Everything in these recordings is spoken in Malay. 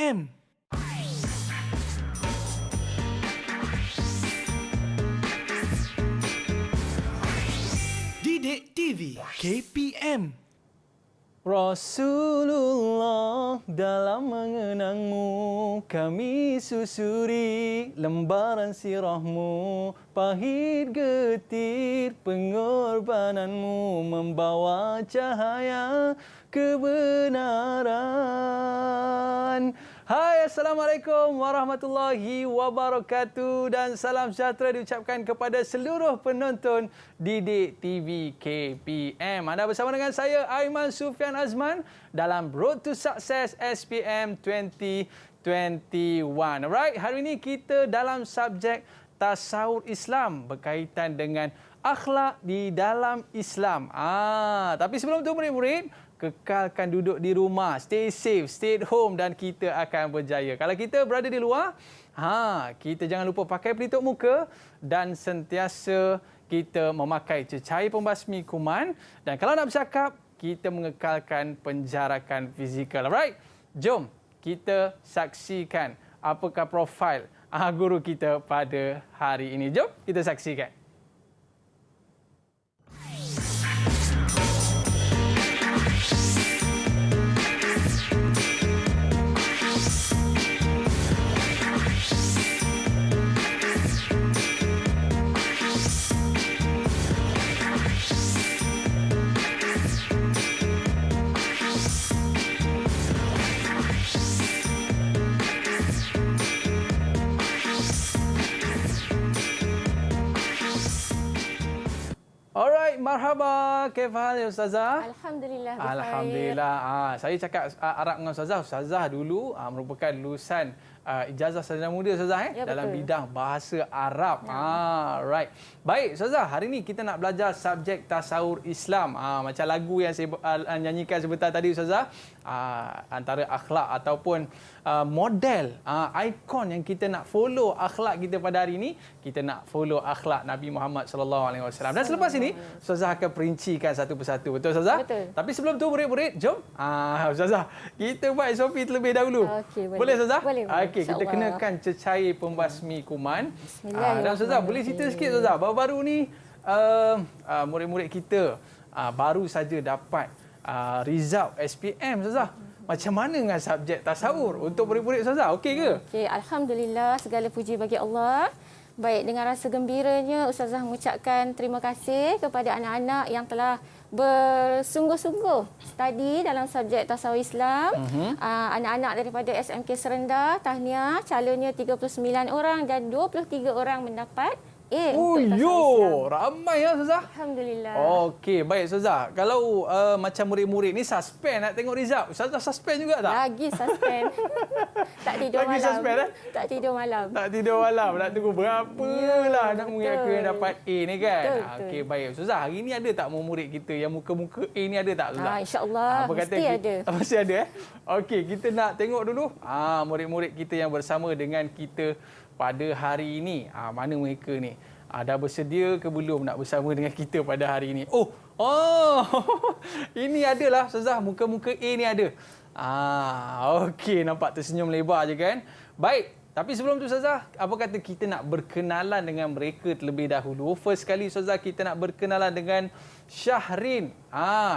KPM. Didik TV KPM. Rasulullah, dalam mengenangmu kami susuri lembaran sirahmu, pahit getir pengorbananmu membawa cahaya kebenaran. Hai, Assalamualaikum warahmatullahi wabarakatuh dan salam sejahtera diucapkan kepada seluruh penonton Didik TV KPM. Anda bersama dengan saya Aiman Sufian Azman dalam Road to Success SPM 2021. Alright, hari ini kita dalam subjek tasawuf Islam berkaitan dengan akhlak di dalam Islam. Tapi sebelum tu murid-murid, kekalkan duduk di rumah, stay safe, stay at home dan kita akan berjaya. Kalau kita berada di luar, kita jangan lupa pakai pelitup muka dan sentiasa kita memakai cecair pembasmi kuman. Dan kalau nak bercakap, kita mengekalkan penjarakan fizikal. Alright? Jom kita saksikan apakah profil guru kita pada hari ini. Jom kita saksikan. Alright, marhaba. Kaifa hal ya Ustazah? Alhamdulillah. Bukhair. Alhamdulillah. Saya cakap Arab dengan Ustazah. Ustazah dulu merupakan lulusan ijazah sarjana muda Ustazah Ya, dalam betul. bidang bahasa Arab. Right. Baik Ustazah, hari ini kita nak belajar subjek tasawuf Islam. Macam lagu yang saya nyanyikan sebentar tadi Ustazah. Antara akhlak ataupun model, ikon yang kita nak follow akhlak kita pada hari ini, kita nak follow akhlak Nabi Muhammad sallallahu alaihi wasallam. Dan selepas ini Ustazah akan perincikan satu persatu. Betul Ustazah? Betul. Tapi sebelum tu murid-murid, jom Ustazah, kita buat SOP terlebih dahulu. Okey, boleh. Boleh Ustazah? Boleh. Okey, kita InsyaAllah. kenakan cecair pembasmi kuman. Bismillahirrahmanirrahim. Dan Ustazah, boleh cerita sikit Ustazah, baru-baru ni murid-murid kita baru saja dapat result SPM Ustazah. Macam mana dengan subjek tasawur untuk murid-murid Ustazah? Okey ke? Okey, alhamdulillah, segala puji bagi Allah. Baik, dengan rasa gembiranya Ustazah mengucapkan terima kasih kepada anak-anak yang telah bersungguh-sungguh study dalam subjek tasawuf Islam. Anak-anak daripada SMK Serendah, tahniah, calonnya 39 orang dan 23 orang mendapat A untuk tasawuf Islam. Ramai ya Ustazah. Alhamdulillah. Okey, baik Ustazah. Kalau macam murid-murid ni suspend nak tengok result, Ustazah suspend juga tak? Lagi suspend. Tak tidur Lagi malam. suspend, Tak tidur malam. Tak tidur malam, nak tunggu berapalah nak murid aku yang dapat A ni kan. Betul. Okey, baik Ustazah. Hari ni ada tak murid kita yang muka-muka A ni ada tak Ustazah? InsyaAllah. Apa kata Mesti ada. Mesti ada Okey, kita nak tengok dulu murid-murid kita yang bersama dengan kita pada hari ini. Mana mereka ni? Dah bersedia ke belum nak bersama dengan kita pada hari ini? Ini adalah Ustazah, muka-muka A ni ada. Okey, nampak tersenyum lebar je kan? Baik, tapi sebelum tu Ustazah, apa kata kita nak berkenalan dengan mereka terlebih dahulu. First kali Ustazah, kita nak berkenalan dengan Syahrin.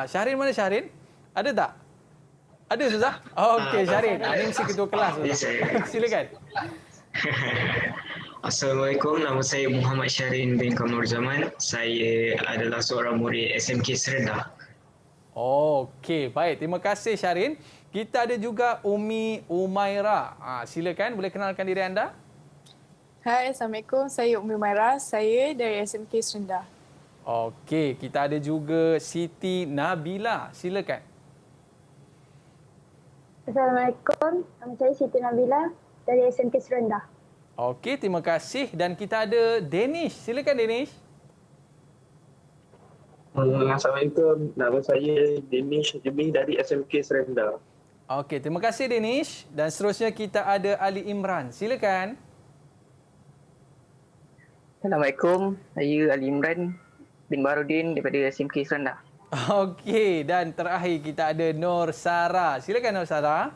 Syahrin mana Syahrin? Ada tak? Ada Ustazah? Okey, Syahrin. Ini mesti ketua kelas Ustazah. Silakan. Assalamualaikum, nama saya Muhammad Syahrin bin Kamar Zaman. Saya adalah seorang murid SMK Serendah. Okey, baik. Terima kasih Syahrin. Kita ada juga Umi Umaira. Silakan, boleh kenalkan diri anda? Hai, Assalamualaikum. Saya Umi Umaira. Saya dari SMK Serendah. Okey, kita ada juga Siti Nabila. Silakan. Assalamualaikum, nama saya Siti Nabila dari SMK Serendah. Okey, terima kasih. Dan kita ada Danish. Silakan Danish. Assalamualaikum, nama saya Danish Jemi dari SMK Serendah. Okey, terima kasih Danish. Dan seterusnya kita ada Ali Imran. Silakan. Assalamualaikum, saya Ali Imran bin Barudin daripada SMK Serendah. Okey, dan terakhir kita ada Nur Sarah. Silakan Nur Sarah.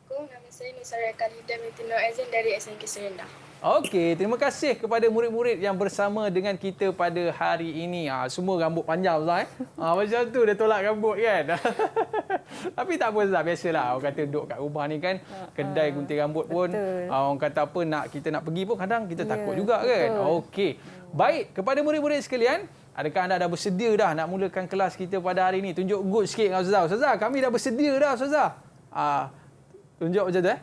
Assalamualaikum, nama saya Nusara Khalida binti Nur Aizin dari SMK Serendah. Okey, terima kasih kepada murid-murid yang bersama dengan kita pada hari ini. Semua rambut panjang Ustaz. Macam tu dia tolak rambut kan. Tapi tak apa Ustaz, biasalah. Orang kata duduk kat rumah ni kan, kedai gunting rambut pun, orang kata apa, kita nak pergi pun kadang kita takut juga kan. Okey. Baik, kepada murid-murid sekalian, adakah anda dah bersedia dah nak mulakan kelas kita pada hari ini? Tunjuk good sikit dengan Ustazah. Ustazah, kami dah bersedia dah Ustazah. Tunjuk macam tu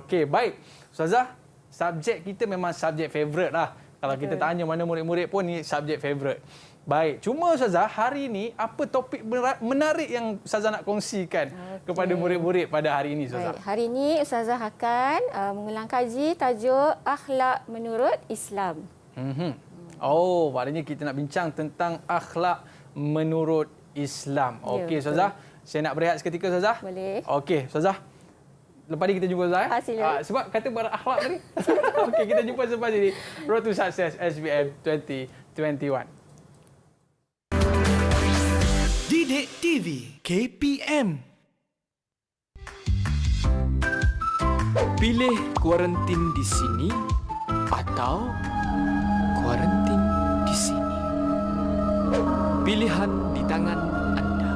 Okey, baik. Ustazah, subjek kita memang subjek favourite lah. Kalau kita tanya mana murid-murid pun ni subjek favourite. Baik, cuma Ustazah, hari ini apa topik menarik yang Ustazah nak kongsikan kepada murid-murid pada hari ini Ustazah? Baik, hari ini Ustazah akan mengulang kaji tajuk akhlak menurut Islam. Oh, maknanya kita nak bincang tentang akhlak menurut Islam. Okey Ustazah, saya nak berehat seketika Ustazah. Boleh. Okey Ustazah. Lepas ni kita jumpa Ustazah. Sila. Sebab kata berakhlak tadi. Okey, kita jumpa selepas ini. Road to Success SPM 2021. Didik TV KPM. Pilih kuarantin di sini atau kuarantin di sini. Pilihan di tangan anda.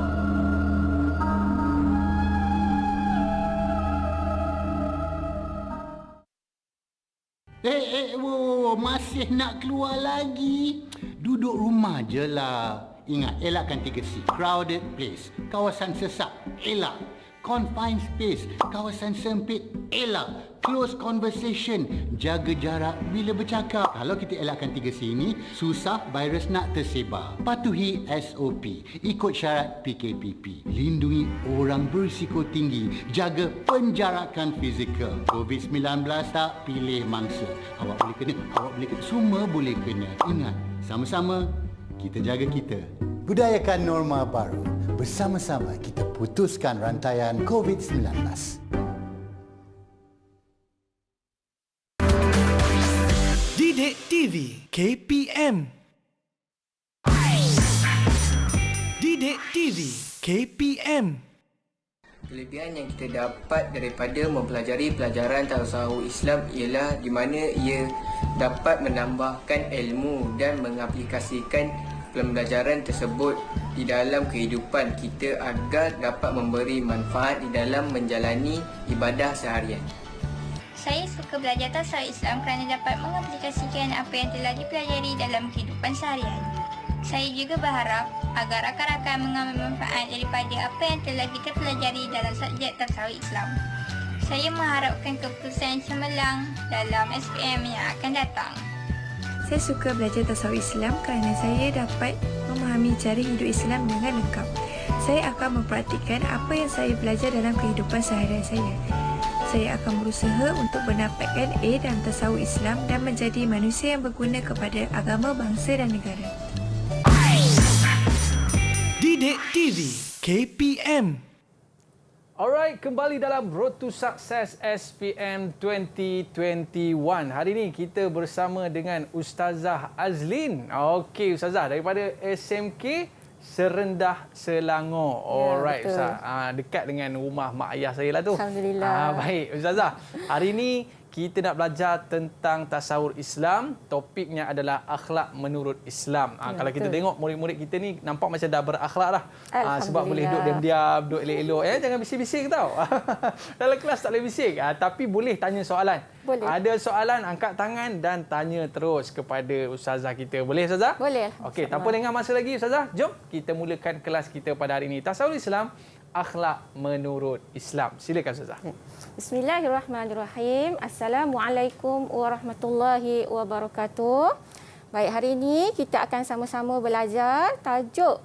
Masih nak keluar lagi? Duduk rumah je lah. Ingat, elakkan 3C. Crowded place, kawasan sesak, elak. Confined space, kawasan sempit, elak. Close conversation, jaga jarak bila bercakap. Kalau kita elakkan 3C ini, susah virus nak tersebar. Patuhi SOP, ikut syarat PKPP. Lindungi orang berisiko tinggi, jaga penjarakan fizikal. COVID-19 tak pilih mangsa. Awak boleh kena, awak boleh kena, semua boleh kena. Ingat, sama-sama kita jaga kita. Budayakan norma baru. Bersama-sama kita putuskan rantaian COVID-19. Didik TV KPM. Didik TV KPM. Kelebihan yang kita dapat daripada mempelajari pelajaran tasawuf Islam ialah di mana ia dapat menambahkan ilmu dan mengaplikasikan pembelajaran tersebut di dalam kehidupan kita agar dapat memberi manfaat di dalam menjalani ibadah seharian. Saya suka belajar tasawuf Islam kerana dapat mengaplikasikan apa yang telah dipelajari dalam kehidupan seharian. Saya juga berharap agar rakan-rakan mengambil manfaat daripada apa yang telah kita pelajari dalam subjek tasawuf Islam. Saya mengharapkan keputusan yang cemerlang dalam SPM yang akan datang. Saya suka belajar tasawuf Islam kerana saya dapat memahami cara hidup Islam dengan lengkap. Saya akan mempraktikkan apa yang saya belajar dalam kehidupan seharian saya. Saya akan berusaha untuk mendapatkan A dalam tasawuf Islam dan menjadi manusia yang berguna kepada agama, bangsa dan negara. Didik TV KPM. Alright, kembali dalam Road to Success SPM 2021. Hari ini kita bersama dengan Ustazah Azlin. Okey, Ustazah daripada SMK Serendah Selangor. Alright, betul. Ustaz. Dekat dengan rumah mak ayah saya lah tu. Alhamdulillah. Baik, Ustazah. Hari ini kita nak belajar tentang tasawuf Islam. Topiknya adalah akhlak menurut Islam. Kalau kita tengok murid-murid kita ni nampak macam dah berakhlak dah. Sebab boleh duduk diam-diam, duduk elok-elok. Jangan bising-bising tau. Dalam kelas tak boleh bising. Tapi boleh tanya soalan. Boleh. Ada soalan, angkat tangan dan tanya terus kepada Ustazah kita. Boleh Ustazah? Boleh. Okey, tanpa lengah masa lagi Ustazah, jom kita mulakan kelas kita pada hari ini. Tasawuf Islam, akhlak menurut Islam. Silakan Ustazah. Bismillahirrahmanirrahim. Assalamualaikum warahmatullahi wabarakatuh. Baik, hari ini kita akan sama-sama belajar tajuk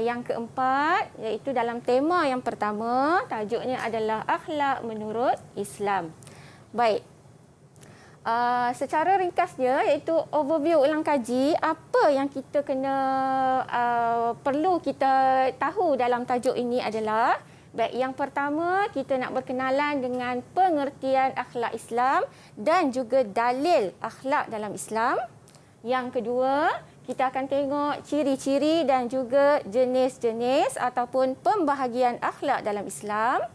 yang keempat, iaitu dalam tema yang pertama, tajuknya adalah akhlak menurut Islam. Baik. Secara ringkasnya, iaitu overview ulang kaji, apa yang kita perlu kita tahu dalam tajuk ini adalah, baik, yang pertama kita nak berkenalan dengan pengertian akhlak Islam dan juga dalil akhlak dalam Islam. Yang kedua, kita akan tengok ciri-ciri dan juga jenis-jenis ataupun pembahagian akhlak dalam Islam.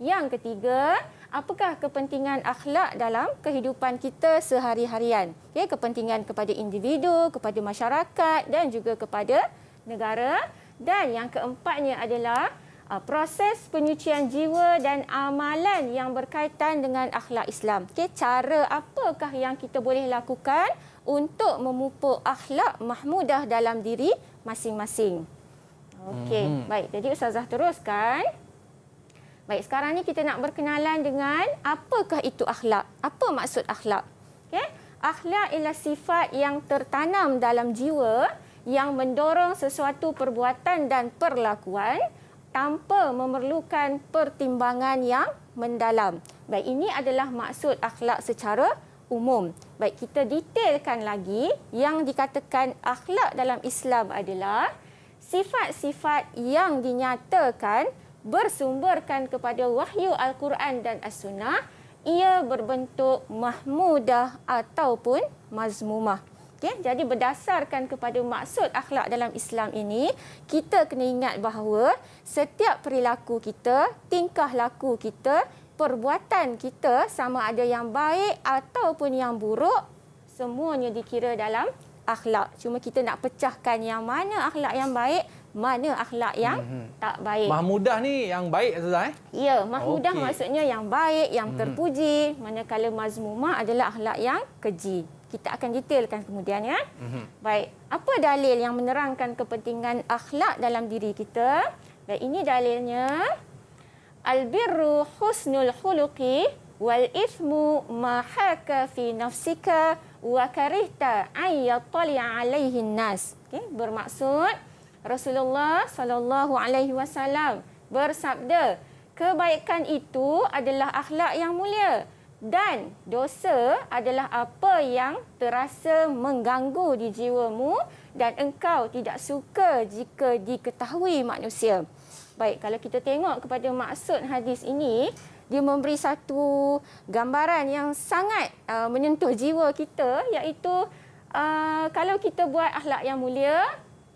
Yang ketiga, apakah kepentingan akhlak dalam kehidupan kita sehari-harian? Okay, kepentingan kepada individu, kepada masyarakat dan juga kepada negara. Dan yang keempatnya adalah proses penyucian jiwa dan amalan yang berkaitan dengan akhlak Islam. Okay, cara apakah yang kita boleh lakukan untuk memupuk akhlak mahmudah dalam diri masing-masing. Okey, baik. Jadi Ustazah teruskan. Baik, sekarang ni kita nak berkenalan dengan apakah itu akhlak? Apa maksud akhlak? Okay? Akhlak ialah sifat yang tertanam dalam jiwa yang mendorong sesuatu perbuatan dan perlakuan tanpa memerlukan pertimbangan yang mendalam. Baik, ini adalah maksud akhlak secara umum. Baik, kita detailkan lagi. Yang dikatakan akhlak dalam Islam adalah sifat-sifat yang dinyatakan bersumberkan kepada wahyu Al-Quran dan As-Sunnah, ia berbentuk mahmudah ataupun mazmumah. Okay? Jadi berdasarkan kepada maksud akhlak dalam Islam ini, kita kena ingat bahawa setiap perilaku kita, tingkah laku kita, perbuatan kita, sama ada yang baik ataupun yang buruk, semuanya dikira dalam akhlak. Cuma kita nak pecahkan yang mana akhlak yang baik, mana akhlak yang tak baik. Mahmudah ni yang baik, Ustazah? Ya, mahmudah maksudnya yang baik, yang terpuji. Manakala mazmumah adalah akhlak yang keji. Kita akan detailkan kemudian, ya. Baik, apa dalil yang menerangkan kepentingan akhlak dalam diri kita? Baik, ini dalilnya. Al-birru husnul khuluqi wal ithmu ma haka fi nafsika wa karihta an yattali'a alaihi nas. Okay, bermaksud Rasulullah sallallahu alaihi wasallam bersabda, kebaikan itu adalah akhlak yang mulia dan dosa adalah apa yang terasa mengganggu di jiwamu dan engkau tidak suka jika diketahui manusia. Baik, kalau kita tengok kepada maksud hadis ini, dia memberi satu gambaran yang sangat menyentuh jiwa kita, iaitu kalau kita buat akhlak yang mulia,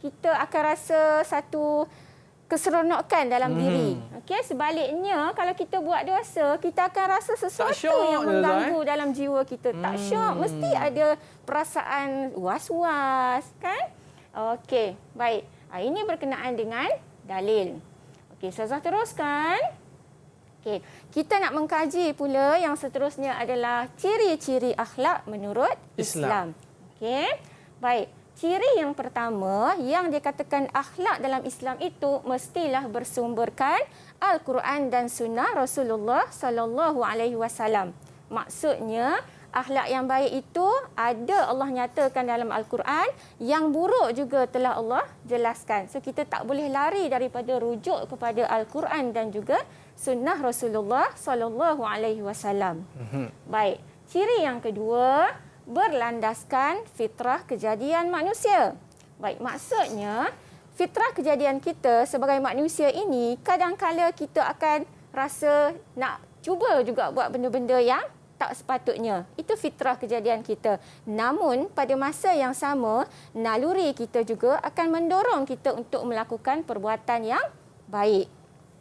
kita akan rasa satu keseronokan dalam diri. Okey, sebaliknya kalau kita buat dosa, kita akan rasa sesuatu yang mengganggu dalam jiwa kita. Tak syok, mesti ada perasaan was-was, kan? Okey, baik. Ini berkenaan dengan dalil. Okey, Ustazah teruskan. Okey, kita nak mengkaji pula yang seterusnya adalah ciri-ciri akhlak menurut Islam. Okey, baik. Ciri yang pertama yang dikatakan akhlak dalam Islam itu mestilah bersumberkan Al-Quran dan Sunnah Rasulullah sallallahu alaihi wasallam. Maksudnya akhlak yang baik itu ada Allah nyatakan dalam Al-Quran, yang buruk juga telah Allah jelaskan. So kita tak boleh lari daripada rujuk kepada Al-Quran dan juga Sunnah Rasulullah sallallahu alaihi wasallam. Baik, ciri yang kedua berlandaskan fitrah kejadian manusia. Baik, maksudnya fitrah kejadian kita sebagai manusia ini kadang-kala kita akan rasa nak cuba juga buat benda-benda yang tak sepatutnya. Itu fitrah kejadian kita. Namun pada masa yang sama, naluri kita juga akan mendorong kita untuk melakukan perbuatan yang baik.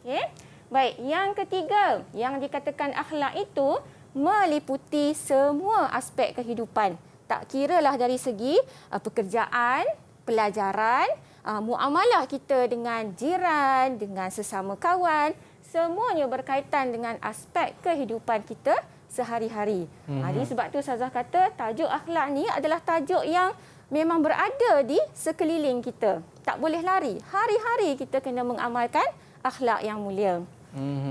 Okay? Baik, yang ketiga yang dikatakan akhlak itu meliputi semua aspek kehidupan. Tak kiralah dari segi pekerjaan, pelajaran, muamalah kita dengan jiran, dengan sesama kawan, semuanya berkaitan dengan aspek kehidupan kita sehari-hari. Jadi sebab tu Ustazah kata tajuk akhlak ni adalah tajuk yang memang berada di sekeliling kita. Tak boleh lari. Hari-hari kita kena mengamalkan akhlak yang mulia.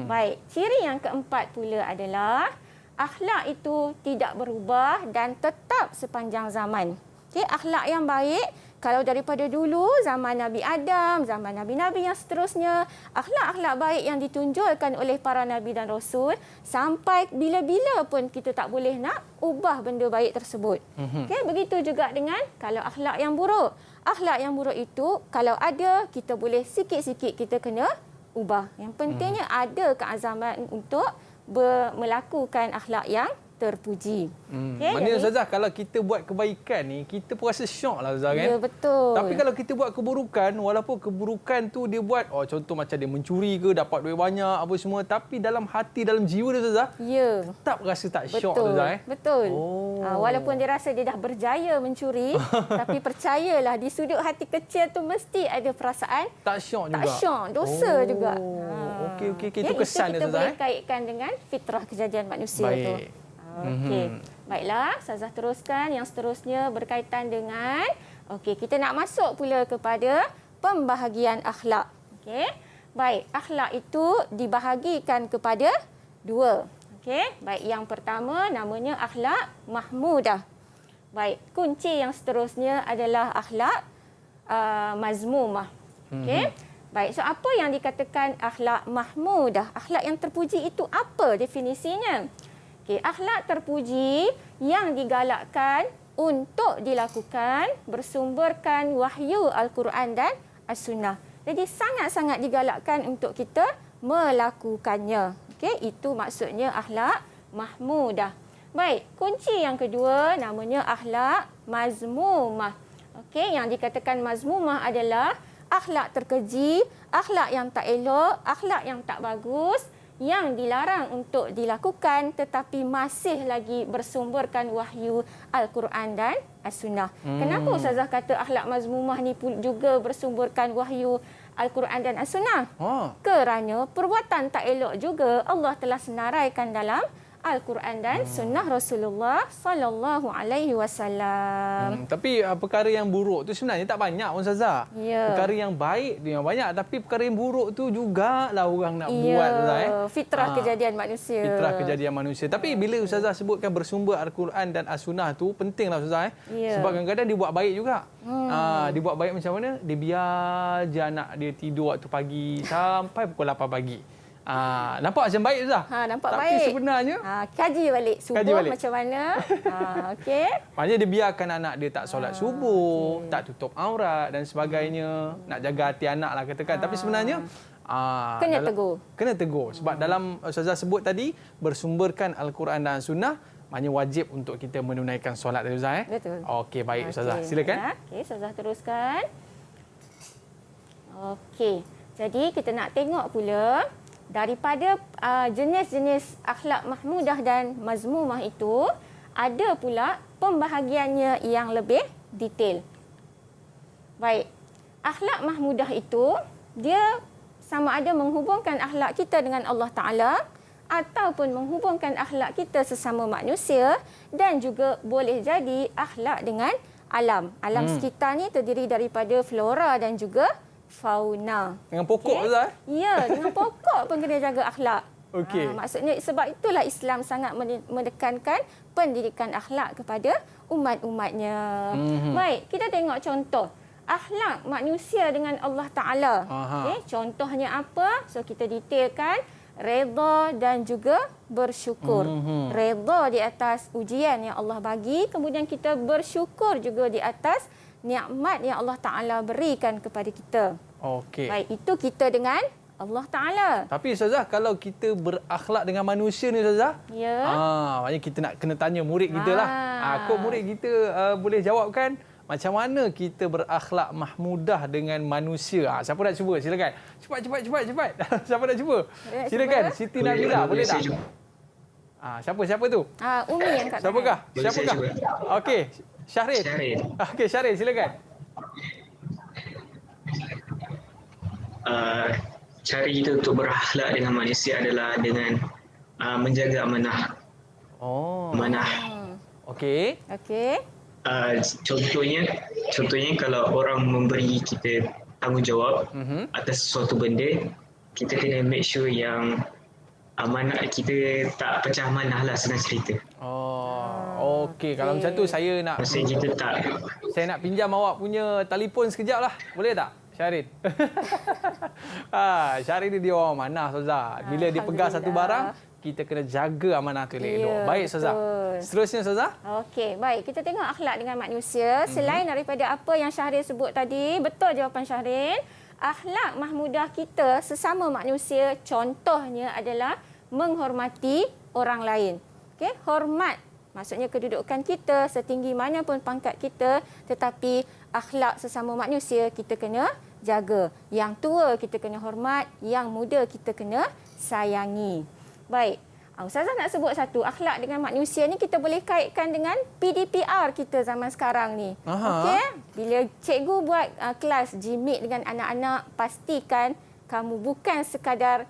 Baik, ciri yang keempat pula adalah akhlak itu tidak berubah dan tetap sepanjang zaman. Okay, akhlak yang baik, kalau daripada dulu, zaman Nabi Adam, zaman Nabi-Nabi yang seterusnya, akhlak-akhlak baik yang ditunjulkan oleh para Nabi dan Rasul, sampai bila-bila pun kita tak boleh nak ubah benda baik tersebut. Okay, begitu juga dengan kalau akhlak yang buruk. Akhlak yang buruk itu, kalau ada, kita boleh sikit-sikit kita kena ubah. Yang pentingnya ada keazaman untuk melakukan akhlak yang terpuji. Okey, Maknanya jadi- Ustazah, kalau kita buat kebaikan ni, kita pun rasa syok lah Ustazah kan? Ya, betul. Tapi kalau kita buat keburukan, walaupun keburukan tu dia buat, contoh macam dia mencuri ke, dapat duit banyak apa semua, tapi dalam hati, dalam jiwa dia Ustazah, ya, tetap rasa tak syok betul. Ustazah. Betul. Oh. Walaupun dia rasa dia dah berjaya mencuri, tapi percayalah di sudut hati kecil tu mesti ada perasaan Tak syok juga. tak syok, dosa juga. Okey. Itu kesan dia kita Ustazah. boleh kaitkan dengan fitrah kejadian manusia tu. Baik. Okey. Baiklah, Ustazah teruskan yang seterusnya berkaitan dengan kita nak masuk pula kepada pembahagian akhlak. Okey. Baik, akhlak itu dibahagikan kepada dua. Okey. Baik, yang pertama namanya akhlak mahmudah. Baik, kunci yang seterusnya adalah akhlak mazmumah. Okey. Baik, so apa yang dikatakan akhlak mahmudah? Akhlak yang terpuji itu apa definisinya? Okey, akhlak terpuji yang digalakkan untuk dilakukan bersumberkan wahyu Al-Quran dan As-Sunnah. Jadi sangat-sangat digalakkan untuk kita melakukannya. Okey, itu maksudnya akhlak mahmudah. Baik, kunci yang kedua namanya akhlak mazmumah. Okey, yang dikatakan mazmumah adalah akhlak terkeji, akhlak yang tak elok, akhlak yang tak bagus, yang dilarang untuk dilakukan tetapi masih lagi bersumberkan wahyu Al-Quran dan As-Sunnah. Kenapa Ustazah kata akhlak mazmumah ni pun juga bersumberkan wahyu Al-Quran dan As-Sunnah? Kerana perbuatan tak elok juga Allah telah senaraikan dalam Al-Quran dan Sunnah Rasulullah sallallahu alaihi wasallam. Tapi perkara yang buruk tu sebenarnya tak banyak Ustazah. Ya. Perkara yang baik tu yang banyak, tapi perkara yang buruk tu jugalah orang nak Ya, buat Ustazah. fitrah kejadian manusia. Fitrah kejadian manusia. Tapi bila Ustazah sebutkan bersumber Al-Quran dan As-Sunnah tu pentinglah Ustazah. Ya. Sebab kadang-kadang dia buat baik juga. Dia buat baik macam mana? Dia biar je anak dia tidur waktu pagi sampai pukul 8 pagi. Nampak macam baik Ustazah? Nampak tapi baik. Tapi sebenarnya kaji balik subuh macam mana. Okey. Maknanya dia biarkan anak dia tak solat subuh, tak tutup aurat dan sebagainya, nak jaga hati anak lah katakan. Tapi sebenarnya kena tegur. Kena tegur. Sebab dalam Ustazah sebut tadi, bersumberkan Al-Quran dan Sunnah, maknanya wajib untuk kita menunaikan solat tadi Ustazah. Betul. Okey, baik Ustazah. Silakan. Okey, Ustazah teruskan. Okey. Jadi kita nak tengok pula daripada jenis-jenis akhlak mahmudah dan mazmumah itu, ada pula pembahagiannya yang lebih detail. Baik, akhlak mahmudah itu, dia sama ada menghubungkan akhlak kita dengan Allah Ta'ala ataupun menghubungkan akhlak kita sesama manusia dan juga boleh jadi akhlak dengan alam. Alam sekitar ni terdiri daripada flora dan juga fauna. Dengan pokok Ustazah? Ya, dengan pokok pun kena jaga akhlak. Okey. Maksudnya sebab itulah Islam sangat menekankan pendidikan akhlak kepada umat-umatnya. Baik, kita tengok contoh akhlak manusia dengan Allah Ta'ala. Okay, contohnya apa? So kita detailkan redha dan juga bersyukur. Redha di atas ujian yang Allah bagi, kemudian kita bersyukur juga di atas nikmat yang Allah Ta'ala berikan kepada kita. Okey. Baik, itu kita dengan Allah Ta'ala. Tapi Ustazah, kalau kita berakhlak dengan manusia ni Ustazah, maknanya kita nak kena tanya murid kita lah. Kok murid kita boleh jawabkan macam mana kita berakhlak mahmudah dengan manusia. Siapa nak cuba? Silakan. Cepat. Siapa nak cuba? Silakan. Siti Nabila, boleh tak? Siapa tu? Umi yang kat Siapakah? Okey, Syahrin. Okey, Syahrin, silakan. Cara kita untuk berakhlak dengan manusia adalah dengan menjaga amanah. Amanah. Okey. Contohnya kalau orang memberi kita tanggungjawab atas sesuatu benda, kita kena make sure yang amanah kita tak pecah amanah lah, senang cerita. Okey, kalau macam tu saya nak saya nak pinjam awak punya telefon sekejap lah. Boleh tak? Syahrin. Syahrin ni dia orang amanah Ustazah. Bila dia pegang satu barang, kita kena jaga amanah tu elok. Baik Ustazah. Seterusnya Ustazah. Okey, baik. Kita tengok akhlak dengan manusia. Selain daripada apa yang Syahrin sebut tadi, betul jawapan Syahrin. Akhlak mahmudah kita sesama manusia contohnya adalah menghormati orang lain. Okey, hormat. Maksudnya kedudukan kita setinggi mana pun pangkat kita, tetapi akhlak sesama manusia kita kena jaga. Yang tua kita kena hormat, yang muda kita kena sayangi. Baik. Ustazah nak sebut satu, akhlak dengan manusia ni kita boleh kaitkan dengan PDPR kita zaman sekarang ni. Okey, bila cikgu buat kelas GMIT dengan anak-anak, pastikan kamu bukan sekadar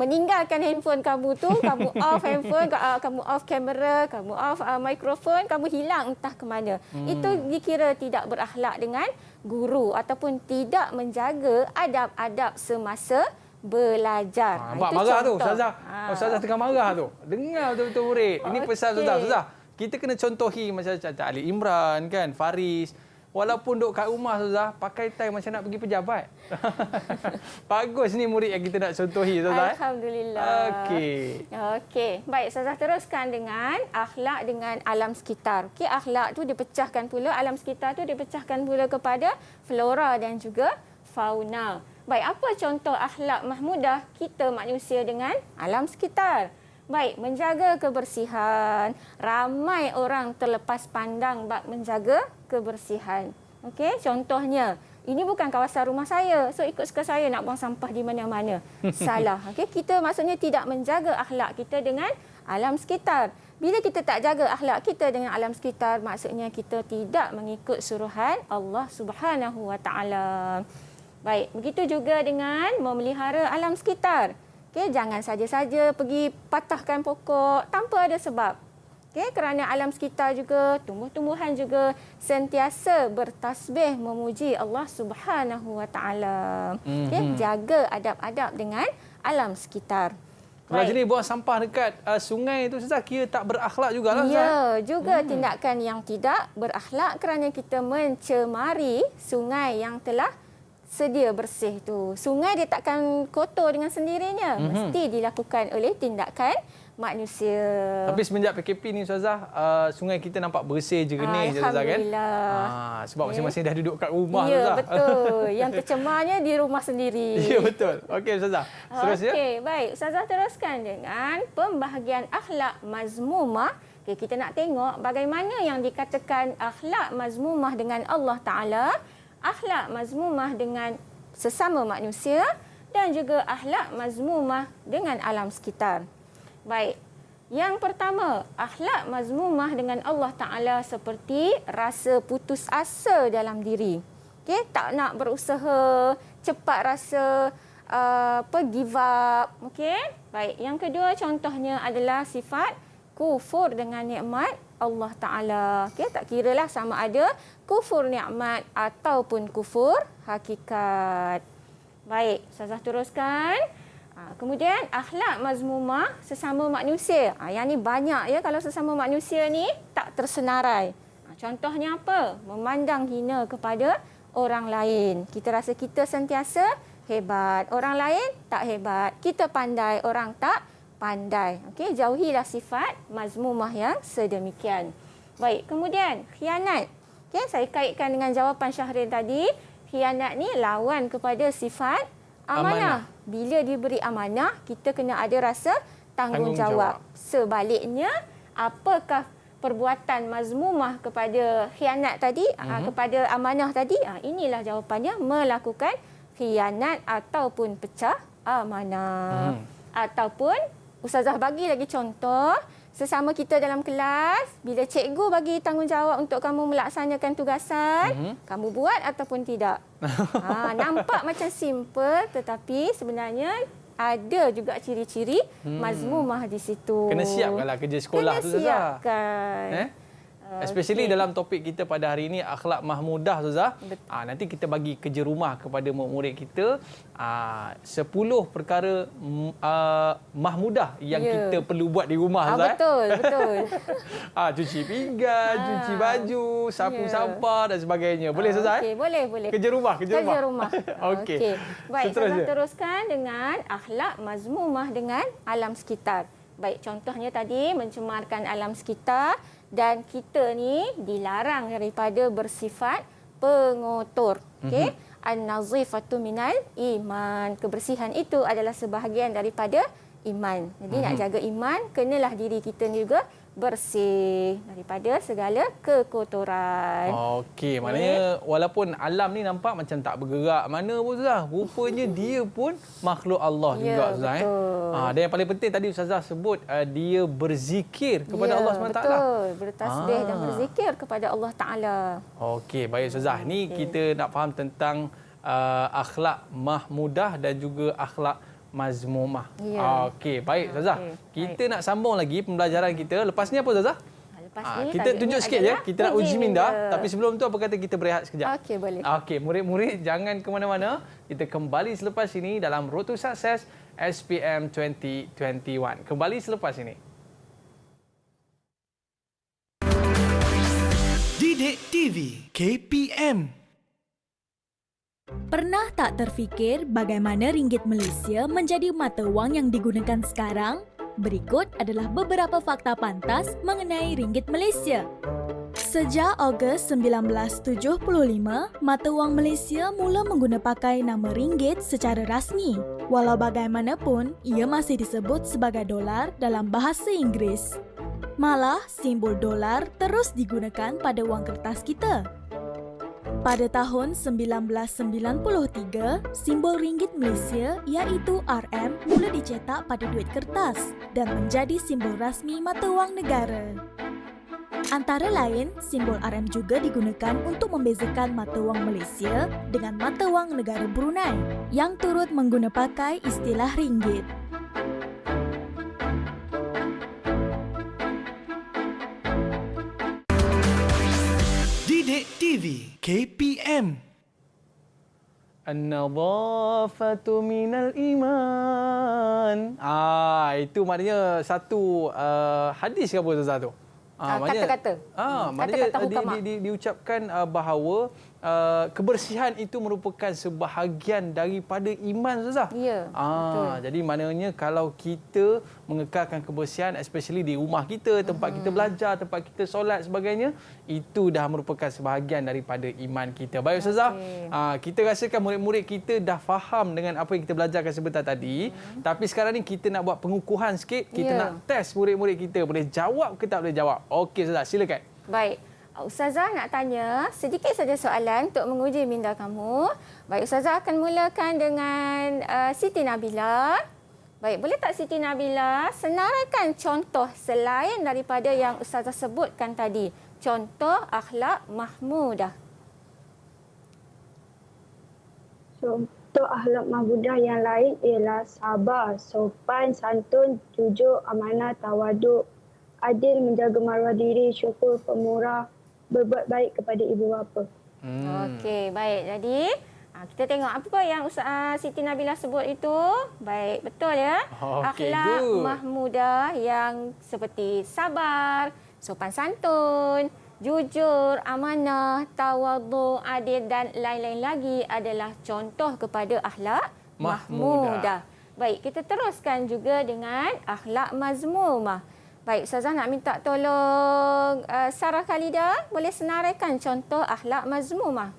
meninggalkan handphone kamu tu, kamu off handphone, kamu off kamera, kamu off mikrofon, kamu hilang entah ke mana. Itu dikira tidak berakhlak dengan guru ataupun tidak menjaga adab-adab semasa belajar. Nampak marah tu Ustazah. Ustazah tengah marah tu. Dengar betul-betul murid. Ini pesan Ustazah. Kita kena contohi macam Ali Imran kan, Faris. Walaupun duduk kat rumah Ustazah, pakai tie macam nak pergi pejabat. Bagus ni murid yang kita nak contohi Ustazah. Alhamdulillah. Okey. Baik, Ustazah teruskan dengan akhlak dengan alam sekitar. Okey, akhlak tu dipecahkan pula, alam sekitar tu dipecahkan pula kepada flora dan juga fauna. Baik, apa contoh akhlak mahmudah kita manusia dengan alam sekitar? Baik, menjaga kebersihan. Ramai orang terlepas pandang bab menjaga kebersihan. Okey, contohnya, ini bukan kawasan rumah saya. So, ikut suka saya nak buang sampah di mana-mana. Salah. Okey, kita maksudnya tidak menjaga akhlak kita dengan alam sekitar. Bila kita tak jaga akhlak kita dengan alam sekitar, maksudnya kita tidak mengikut suruhan Allah Subhanahu Wa Taala. Baik, begitu juga dengan memelihara alam sekitar. Okey, jangan saja-saja pergi patahkan pokok tanpa ada sebab. Okey, kerana alam sekitar juga, tumbuh-tumbuhan juga sentiasa bertasbih memuji Allah Subhanahu Wa Taala. Okey, jaga adab-adab dengan alam sekitar. Kalau jenis buang sampah dekat sungai itu Ustazah, kira tak berakhlak jugalah Ustazah. Ya, juga tindakan yang tidak berakhlak kerana kita mencemari sungai yang telah sedia bersih tu. Sungai dia takkan kotor dengan sendirinya. Mesti dilakukan oleh tindakan manusia. Tapi semenjak PKP ni Ustazah, sungai kita nampak bersih jernih je Ustazah kan? Alhamdulillah. Sebab masing-masing dah duduk kat rumah ya, Ustazah. Betul. Yang tercemarnya di rumah sendiri. Ya, betul. Okey Ustazah. Seterusnya. Okey, baik. Ustazah teruskan dengan pembahagian akhlak mazmumah. Okay, kita nak tengok bagaimana yang dikatakan akhlak mazmumah dengan Allah Ta'ala, akhlak mazmumah dengan sesama manusia dan juga akhlak mazmumah dengan alam sekitar. Baik. Yang pertama, akhlak mazmumah dengan Allah Ta'ala seperti rasa putus asa dalam diri. Okay? Tak nak berusaha, cepat rasa give up. Okay? Baik. Yang kedua contohnya adalah sifat kufur dengan nikmat Allah Ta'ala. Okay? Tak kiralah sama ada kufur nikmat ataupun kufur hakikat. Baik, Ustazah teruskan. Kemudian akhlak mazmumah sesama manusia. Yang ni banyak ya, kalau sesama manusia ni tak tersenarai. Contohnya apa? Memandang hina kepada orang lain. Kita rasa kita sentiasa hebat, orang lain tak hebat. Kita pandai, orang tak pandai. Okey, jauhilah sifat mazmumah yang sedemikian. Baik, kemudian khianat. Okey, saya kaitkan dengan jawapan Syahrin tadi. Khianat ni lawan kepada sifat amanah. Bila diberi amanah, kita kena ada rasa tanggungjawab. Sebaliknya, apakah perbuatan mazmumah kepada khianat tadi, kepada amanah tadi? Inilah jawapannya, melakukan khianat ataupun pecah amanah. Ataupun, Ustazah bagi lagi contoh, sesama kita dalam kelas, bila cikgu bagi tanggungjawab untuk kamu melaksanakan tugasan, kamu buat ataupun tidak. Nampak macam simple, tetapi sebenarnya ada juga ciri-ciri mazmumah di situ. Kena siapkanlah kerja sekolah tu Ustazah. Kena siapkan. Especially dalam topik kita pada hari ini, akhlak mahmudah Ustazah. Nanti kita bagi kerja rumah kepada murid kita, 10 perkara mahmudah yang kita perlu buat di rumah Ustazah. Betul, betul. Cuci pinggan, cuci baju, sapu sampah dan sebagainya. Boleh Ustazah? Okey, boleh. Kerja rumah. Okey. Baik, Ustazah teruskan dengan akhlak mazmumah dengan alam sekitar. Baik, contohnya tadi mencemarkan alam sekitar. Dan kita ni dilarang daripada bersifat pengotor. Okey, an-nazifatu minal iman. Kebersihan itu adalah sebahagian daripada iman. Jadi nak jaga iman, kenalah diri kita ni juga bersih daripada segala kekotoran. Okey, maknanya walaupun alam ni nampak macam tak bergerak mana pun Ustazah, rupanya dia pun makhluk Allah juga Ustazah. Dan yang paling penting tadi Ustazah sebut dia berzikir kepada Allah SWT. Betul, bertasbih dan berzikir kepada Allah Taala. Okey, baik Ustazah. Ni kita nak faham tentang akhlak mahmudah dan juga akhlak mazmumah. Okey, baik Ustazah. Kita nak sambung lagi pembelajaran kita. Lepas ni apa Ustazah? Kita tunjuk sikit ya. Kita nak uji minda. Tapi sebelum tu apa kata kita berehat sekejap? Okey, boleh. Okey, murid-murid jangan ke mana-mana. Kita kembali selepas ini dalam Road to Success SPM 2021. Kembali selepas ini. Didik TV KPM. Pernah tak terfikir bagaimana ringgit Malaysia menjadi mata wang yang digunakan sekarang? Berikut adalah beberapa fakta pantas mengenai ringgit Malaysia. Sejak Ogos 1975, mata wang Malaysia mula menggunakan pakai nama ringgit secara rasmi. Walau bagaimanapun, ia masih disebut sebagai dolar dalam bahasa Inggeris. Malah, simbol dolar terus digunakan pada wang kertas kita. Pada tahun 1993, simbol ringgit Malaysia iaitu RM mula dicetak pada duit kertas dan menjadi simbol rasmi mata wang negara. Antara lain, simbol RM juga digunakan untuk membezakan mata wang Malaysia dengan mata wang negara Brunei yang turut mengguna pakai istilah ringgit. Didik TV KPM. An-nadhafatu minal iman. Itu maknanya satu hadis ke apa Ustazah tu? Kata-kata. Maknanya diucapkan bahawa kebersihan itu merupakan sebahagian daripada iman Ustazah. Ya, betul. Jadi maknanya kalau kita mengekalkan kebersihan, especially di rumah kita, tempat kita belajar, tempat kita solat sebagainya, itu dah merupakan sebahagian daripada iman kita. Baik Ustazah, kita rasakan murid-murid kita dah faham dengan apa yang kita belajarkan sebentar tadi. Tapi sekarang ni kita nak buat pengukuhan sikit. Kita nak test murid-murid kita boleh jawab ke tak boleh jawab. Okey Ustazah, silakan. Baik. Ustazah nak tanya sedikit saja soalan untuk menguji minda kamu. Baik, Ustazah akan mulakan dengan Siti Nabila. Baik, boleh tak Siti Nabila senaraikan contoh selain daripada yang Ustazah sebutkan tadi? Contoh akhlak mahmudah. Contoh akhlak mahmudah yang lain ialah sabar, sopan, santun, jujur, amanah, tawaduk, adil, menjaga maruah diri, syukur, pemurah, berbuat baik kepada ibu bapa. Okey, baik. Jadi, kita tengok apa yang Siti Nabila sebut itu. Baik, betul ya. Akhlak mahmudah yang seperti sabar, sopan santun, jujur, amanah, tawaduk, adil dan lain-lain lagi adalah contoh kepada akhlak mahmudah. Baik, kita teruskan juga dengan akhlak mazmumah. Baik, Ustazah nak minta tolong Sarah Khalida, boleh senaraikan contoh akhlak mazmumah?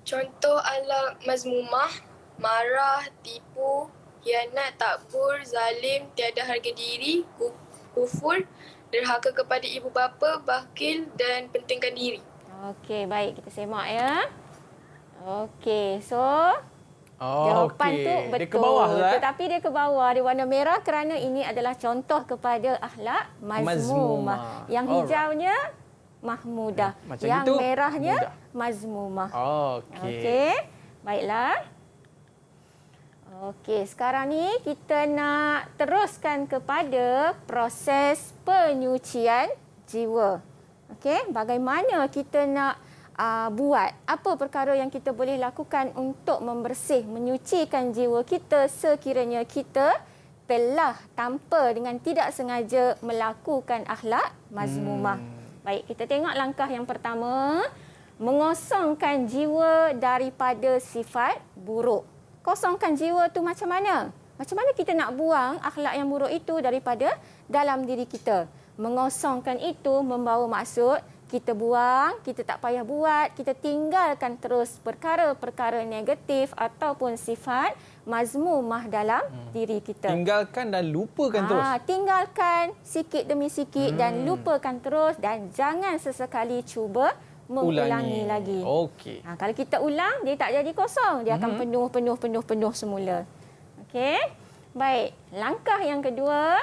Contoh akhlak mazmumah, marah, tipu, khianat, takbur, zalim, tiada harga diri, kufur, derhaka kepada ibu bapa, bakhil dan pentingkan diri. Okey, baik, kita semak ya. Okey, so jawapan tu betul. Dia ke bawah, tetapi dia ke bawah, dia warna merah kerana ini adalah contoh kepada akhlak mazmumah. Yang hijaunya mahmudah, Macam yang itu, merahnya mudah. mazmumah. Okey. Okey, baiklah. Okey, sekarang ni kita nak teruskan kepada proses penyucian jiwa. Okey, bagaimana kita nak buat, apa perkara yang kita boleh lakukan untuk menyucikan jiwa kita sekiranya kita telah tanpa dengan tidak sengaja melakukan akhlak mazmumah. Baik, kita tengok langkah yang pertama, mengosongkan jiwa daripada sifat buruk. Kosongkan jiwa tu macam mana? Macam mana kita nak buang akhlak yang buruk itu daripada dalam diri kita? Mengosongkan itu membawa maksud kita buang, kita tak payah buat, kita tinggalkan terus perkara-perkara negatif ataupun sifat mazmumah dalam diri kita. Tinggalkan dan lupakan terus. Tinggalkan sikit demi sikit dan lupakan terus dan jangan sesekali cuba mengulangi lagi. Okey. Kalau kita ulang, dia tak jadi kosong. Dia akan penuh semula. Okey. Baik, langkah yang kedua,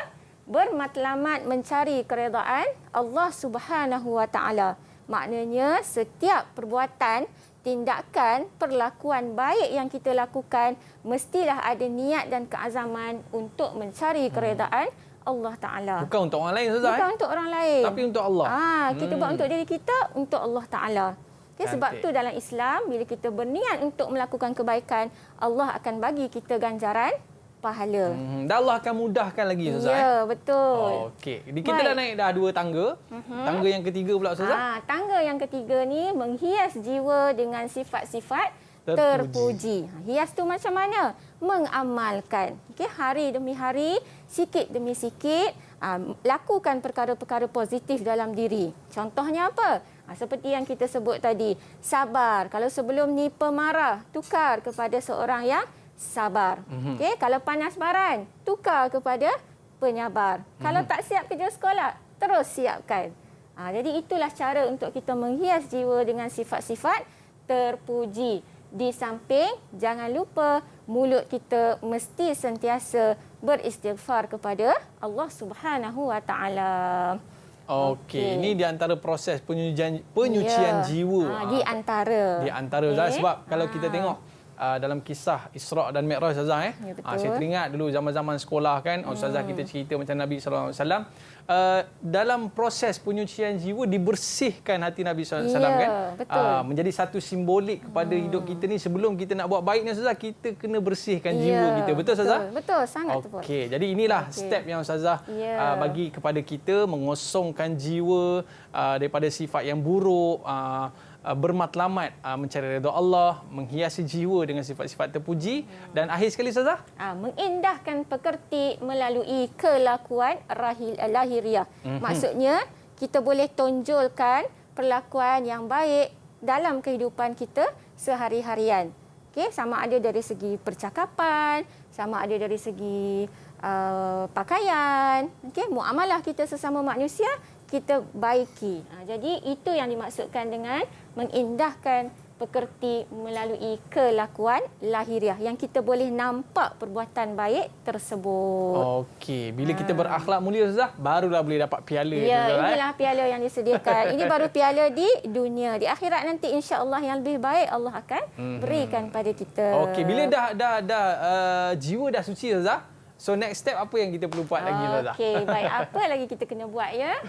bermatlamat mencari keredaan Allah Subhanahu Wa Taala. Maknanya setiap perbuatan, tindakan, perlakuan baik yang kita lakukan mestilah ada niat dan keazaman untuk mencari keredaan Allah Taala. Bukan untuk orang lain, Ustazah. Bukan untuk orang lain. Tapi untuk Allah. Kita buat untuk diri kita, untuk Allah Taala. Okay, sebab tu dalam Islam, bila kita berniat untuk melakukan kebaikan, Allah akan bagi kita ganjaran pahala. Dan Allah akan mudahkan lagi, Ustazah. Ya, betul. Okey. Kita dah naik dah 2 tangga. Tangga yang ketiga pula, Ustazah. Tangga yang ketiga ni menghias jiwa dengan sifat-sifat terpuji. Hias tu macam mana? Mengamalkan. Okey, hari demi hari, sikit demi sikit, lakukan perkara-perkara positif dalam diri. Contohnya apa? Seperti yang kita sebut tadi, sabar. Kalau sebelum ni pemarah, tukar kepada seorang yang sabar. Okey, kalau panas baran, tukar kepada penyabar. Kalau tak siap kerja sekolah, terus siapkan. Jadi itulah cara untuk kita menghias jiwa dengan sifat-sifat terpuji. Di samping, jangan lupa mulut kita mesti sentiasa beristighfar kepada Allah Subhanahu Wa Taala. Okey, ini di antara proses penyucian jiwa. Di antara. Sebab kalau kita tengok dalam kisah Isra' dan Mi'raj, Ustazah, saya teringat dulu zaman-zaman sekolah kan, Ustazah kita cerita macam Nabi SAW. Dalam proses penyucian jiwa, dibersihkan hati Nabi SAW kan. Menjadi satu simbolik kepada hidup kita ni. Sebelum kita nak buat baik ni, Ustazah, kita kena bersihkan jiwa kita. Betul, Ustazah? Betul, sangat tepat. Okey, jadi inilah step yang Ustazah bagi kepada kita, mengosongkan jiwa daripada sifat yang buruk, bermatlamat mencari redha Allah, menghiasi jiwa dengan sifat-sifat terpuji, dan akhir sekali, Ustazah, mengindahkan pekerti melalui kelakuan lahiriah. Maksudnya kita boleh tonjolkan perlakuan yang baik dalam kehidupan kita sehari-harian. Okey, sama ada dari segi percakapan, sama ada dari segi pakaian, okey, muamalah kita sesama manusia kita baiki. Jadi itu yang dimaksudkan dengan mengindahkan pekerti melalui kelakuan lahiriah, yang kita boleh nampak perbuatan baik tersebut. Okey, bila kita berakhlak mulia, Ustazah, barulah boleh dapat piala. Inilah piala yang disediakan. Ini baru piala di dunia. Di akhirat nanti, insya-Allah, yang lebih baik Allah akan berikan pada kita. Okey, bila dah jiwa dah suci, Ustazah, so next step apa yang kita perlu buat lagi, Ustazah? Okey, baik. Apa lagi kita kena buat, ya?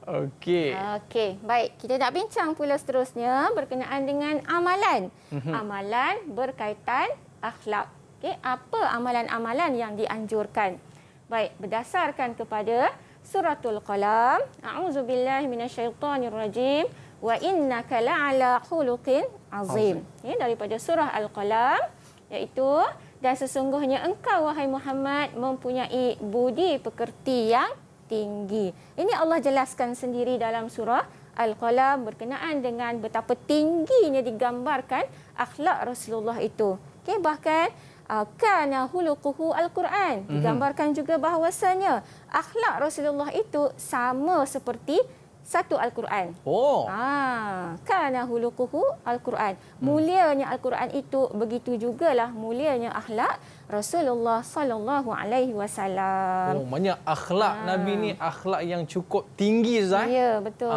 Okey. Baik. Kita nak bincang pula seterusnya berkenaan dengan amalan. Amalan berkaitan akhlak. Okey, apa amalan-amalan yang dianjurkan? Baik, berdasarkan kepada Suratul Qalam, a'udzubillahi minasyaitonirrajim, wa innaka la'ala khuluqin azim. Daripada surah Al-Qalam, iaitu, dan sesungguhnya engkau, wahai Muhammad, mempunyai budi pekerti yang tinggi. Ini Allah jelaskan sendiri dalam surah Al-Qalam berkenaan dengan betapa tingginya digambarkan akhlak Rasulullah itu. Okey, bahkan kana huluquhu Al-Quran. Digambarkan juga bahawasanya akhlak Rasulullah itu sama seperti satu Al-Quran. Kana huluquhu Al-Quran. Mulianya Al-Quran itu, begitu jugalah mulianya akhlak Rasulullah sallallahu alaihi wasallam. Maknanya akhlak Nabi ni akhlak yang cukup tinggi, Ustaz. Ya, betul.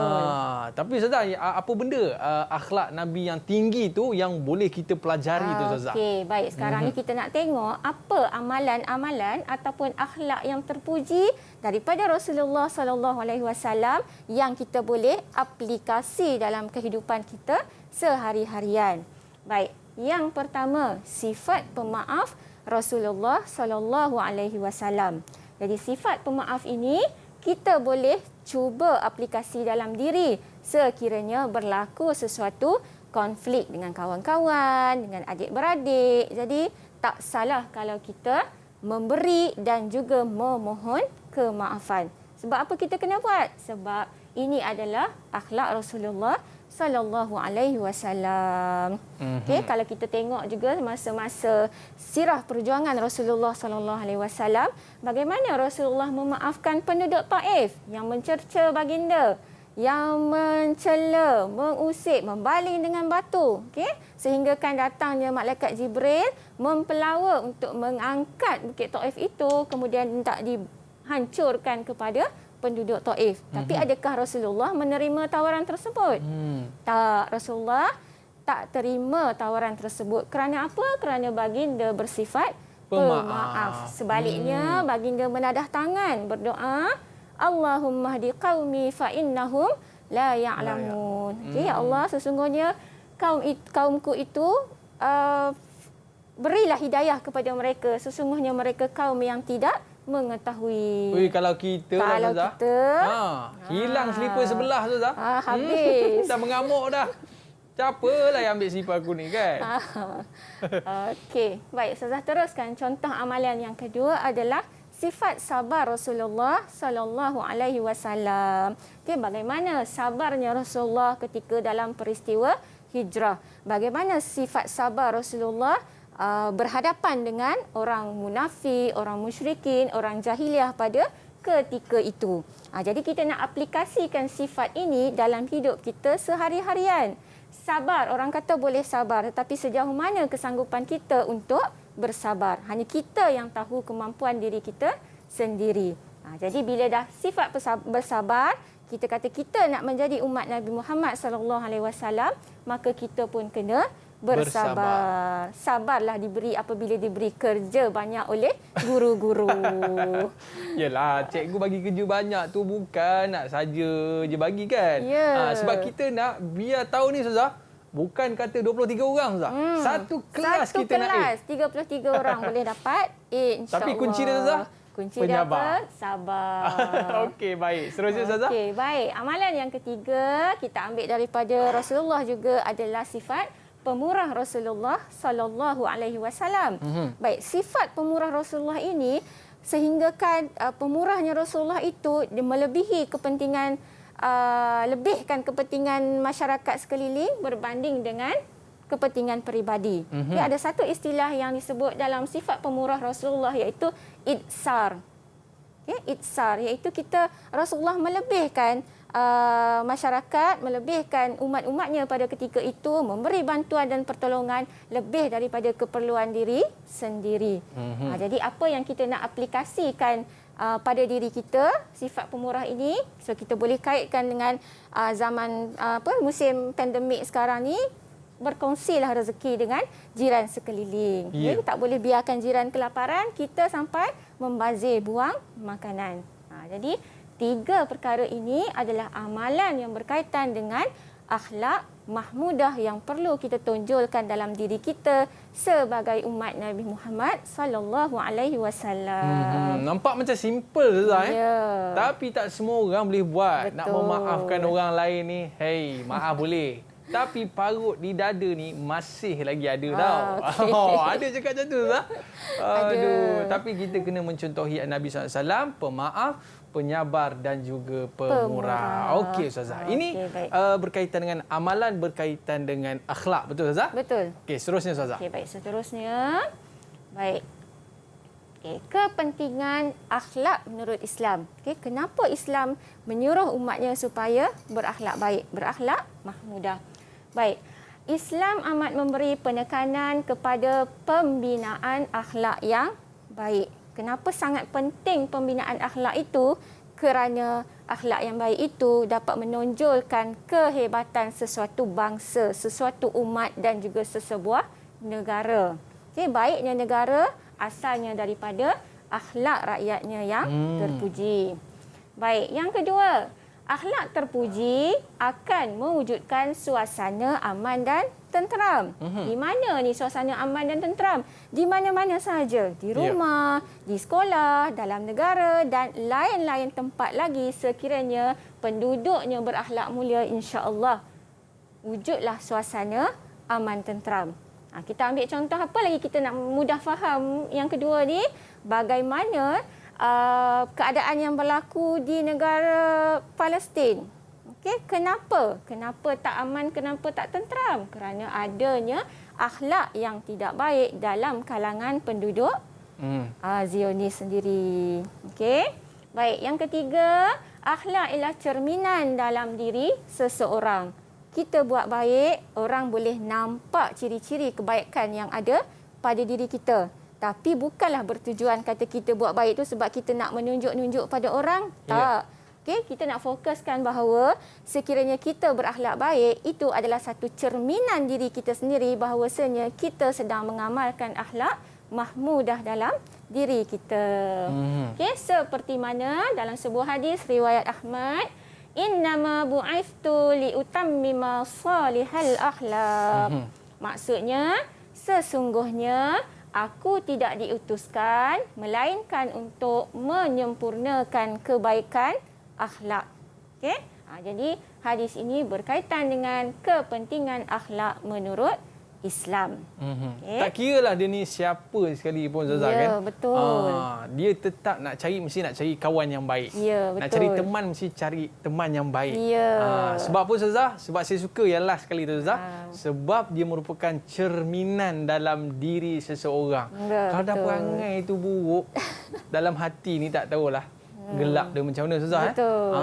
Tapi Ustaz, apa benda akhlak Nabi yang tinggi tu yang boleh kita pelajari tu, Ustaz? Okey, baik. Sekarang ni kita nak tengok apa amalan-amalan ataupun akhlak yang terpuji daripada Rasulullah sallallahu alaihi wasallam yang kita boleh aplikasi dalam kehidupan kita sehari-harian. Baik, yang pertama, sifat pemaaf Rasulullah sallallahu alaihi wasallam. Jadi sifat pemaaf ini kita boleh cuba aplikasi dalam diri sekiranya berlaku sesuatu konflik dengan kawan-kawan, dengan adik-beradik. Jadi tak salah kalau kita memberi dan juga memohon kemaafan. Sebab apa kita kena buat? Sebab Ini adalah akhlak Rasulullah sallallahu alaihi wasallam. Okey, kalau kita tengok juga masa-masa sirah perjuangan Rasulullah sallallahu alaihi wasallam, bagaimana Rasulullah memaafkan penduduk Taif yang mencerca baginda, yang mencela, mengusik, membaling dengan batu, okey, sehingga kan datangnya malaikat Jibril mempelawa untuk mengangkat Bukit Taif itu, kemudian tak dihancurkan kepada penduduk Taif. Tapi adakah Rasulullah menerima tawaran tersebut? Tak, Rasulullah tak terima tawaran tersebut. Kerana apa? Kerana baginda bersifat pemaaf. Sebaliknya, baginda menadah tangan berdoa, Allahumma hdi qaumi fa innahum la ya'lamun. Okay, ya Allah, sesungguhnya kaumku itu berilah hidayah kepada mereka. Sesungguhnya mereka kaum yang tidak mengetahui. Ui, kalau kita kalau Ustazah, kita hilang selipar sebelah tu Ustazah. Habis. Dah mengamuk dah. Siapalah yang ambil selipar aku ni kan? Okey, baik, Ustazah teruskan. Contoh amalan yang kedua adalah sifat sabar Rasulullah sallallahu alaihi wasallam. Okey, bagaimana sabarnya Rasulullah ketika dalam peristiwa hijrah? Bagaimana sifat sabar Rasulullah berhadapan dengan orang munafik, orang musyrikin, orang jahiliah pada ketika itu. Jadi kita nak aplikasikan sifat ini dalam hidup kita sehari-harian. Sabar, orang kata boleh sabar, tetapi sejauh mana kesanggupan kita untuk bersabar? Hanya kita yang tahu kemampuan diri kita sendiri. Jadi bila dah sifat bersabar, kita kata kita nak menjadi umat Nabi Muhammad sallallahu alaihi wasallam, maka kita pun kena bersabar. Sabarlah diberi apabila diberi kerja banyak oleh guru-guru. Yelah, cikgu bagi kerja banyak tu bukan nak saja je bagi kan. Sebab kita nak biar tahun ni Ustazah, bukan kata 23 orang Ustazah. Satu kelas kita nak 33 orang boleh dapat insya-Allah. Tapi kunci dia Ustazah? Kunci dia apa? Sabar. Okey, baik. Seterusnya Ustazah. Okey, baik. Amalan yang ketiga kita ambil daripada Rasulullah juga adalah sifat pemurah Rasulullah sallallahu alaihi wasallam. Baik, sifat pemurah Rasulullah ini sehinggakan pemurahnya Rasulullah itu melebihi kepentingan lebihkan kepentingan masyarakat sekeliling berbanding dengan kepentingan peribadi. Ada satu istilah yang disebut dalam sifat pemurah Rasulullah iaitu itsar. Itsar iaitu kita Rasulullah melebihkan masyarakat, melebihkan umat-umatnya pada ketika itu, memberi bantuan dan pertolongan lebih daripada keperluan diri sendiri. Jadi apa yang kita nak aplikasikan pada diri kita, sifat pemurah ini, so kita boleh kaitkan dengan zaman musim pandemik sekarang ni, berkongsilah rezeki dengan jiran sekeliling. Jadi tak boleh biarkan jiran kelaparan, kita sampai membazir buang makanan. Jadi 3 perkara ini adalah amalan yang berkaitan dengan akhlak mahmudah yang perlu kita tonjolkan dalam diri kita sebagai umat Nabi Muhammad sallallahu alaihi wasallam. Nampak macam simple Ustaz Tapi tak semua orang boleh buat. Betul. Nak memaafkan orang lain ni, hey, maaf boleh. Tapi parut di dada ni masih lagi ada tau. Ada cakap macam tu Ustaz. Tapi kita kena mencontohi Nabi SAW, pemaaf, penyabar dan juga pemurah. Okey Ustazah. Ini berkaitan dengan amalan, berkaitan dengan akhlak. Betul Ustazah? Betul. Okey, seterusnya Ustazah. Okey, baik. Seterusnya. Baik. Okey, kepentingan akhlak menurut Islam. Okey, kenapa Islam menyuruh umatnya supaya berakhlak baik, berakhlak mahmudah? Baik. Islam amat memberi penekanan kepada pembinaan akhlak yang baik. Kenapa sangat penting pembinaan akhlak itu? Kerana akhlak yang baik itu dapat menonjolkan kehebatan sesuatu bangsa, sesuatu umat dan juga sesebuah negara. Okay, baiknya negara asalnya daripada akhlak rakyatnya yang terpuji. Baik, yang kedua, akhlak terpuji akan mewujudkan suasana aman dan tenteram. Di mana ni suasana aman dan tenteram? Di mana-mana sahaja. Di rumah, di sekolah, dalam negara dan lain-lain tempat lagi sekiranya penduduknya berakhlak mulia, insya-Allah wujudlah suasana aman tenteram. Kita ambil contoh apa lagi kita nak mudah faham yang kedua ni, bagaimana keadaan yang berlaku di negara Palestin. Okey, kenapa? Kenapa tak aman, kenapa tak tenteram? Kerana adanya akhlak yang tidak baik dalam kalangan penduduk Zionis sendiri. Okey. Baik, yang ketiga, akhlak ialah cerminan dalam diri seseorang. Kita buat baik, orang boleh nampak ciri-ciri kebaikan yang ada pada diri kita. Tapi bukanlah bertujuan kata kita buat baik tu sebab kita nak menunjuk-nunjuk pada orang. Tak. Okay, kita nak fokuskan bahawa sekiranya kita berakhlak baik, itu adalah satu cerminan diri kita sendiri bahawasanya kita sedang mengamalkan akhlak mahmudah dalam diri kita. Okay, seperti mana dalam sebuah hadis riwayat Ahmad, innama bu'ithtu liutammima salihal akhlaq. Maksudnya, sesungguhnya aku tidak diutuskan melainkan untuk menyempurnakan kebaikan akhlak. Okey? Jadi hadis ini berkaitan dengan kepentingan akhlak menurut Islam. Tak kiralah dia ni siapa sekali pun Ustazah kan? Ya, betul. Dia tetap mesti nak cari kawan yang baik. Ya, betul. Nak cari teman mesti cari teman yang baik. Ya. Sebab apa Ustazah? Sebab saya suka yang last sekali tu Ustazah. Sebab dia merupakan cerminan dalam diri seseorang. Ya, kalau dah betul. perangai itu buruk, dalam hati ni tak tahulah gelap dia macam mana Ustazah. Betul.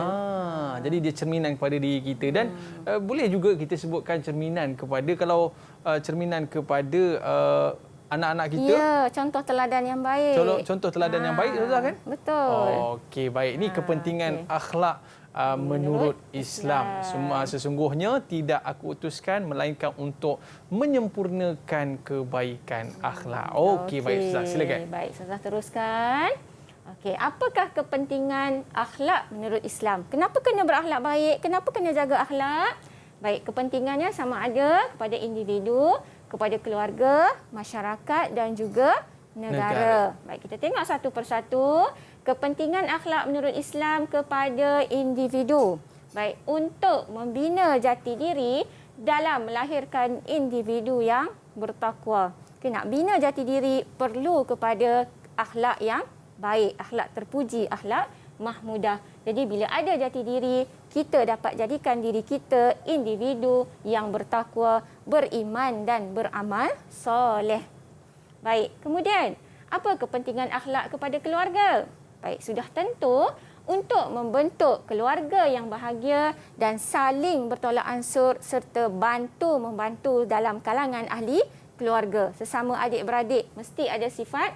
Jadi dia cerminan kepada diri kita dan boleh juga kita sebutkan cerminan kepada cerminan kepada anak-anak kita. Ya, contoh teladan yang baik. Contoh teladan yang baik Ustazah kan? Betul. Okey, baik. Ini kepentingan akhlak menurut Islam. Sesungguhnya tidak aku utuskan melainkan untuk menyempurnakan kebaikan akhlak. Okey, baik Ustazah, silakan. Baik, Ustazah teruskan. Okey, apakah kepentingan akhlak menurut Islam? Kenapa kena berakhlak baik? Kenapa kena jaga akhlak? Baik, kepentingannya sama ada kepada individu, kepada keluarga, masyarakat dan juga negara. Baik, kita tengok satu persatu. Kepentingan akhlak menurut Islam kepada individu. Baik, untuk membina jati diri dalam melahirkan individu yang bertakwa. Okay, nak bina jati diri perlu kepada akhlak yang baik, akhlak terpuji, akhlak mahmudah. Jadi bila ada jati diri, kita dapat jadikan diri kita individu yang bertakwa, beriman dan beramal soleh. Baik, kemudian apa kepentingan akhlak kepada keluarga? Baik, sudah tentu untuk membentuk keluarga yang bahagia dan saling bertolak ansur serta bantu-membantu dalam kalangan ahli keluarga. Sesama adik-beradik mesti ada sifat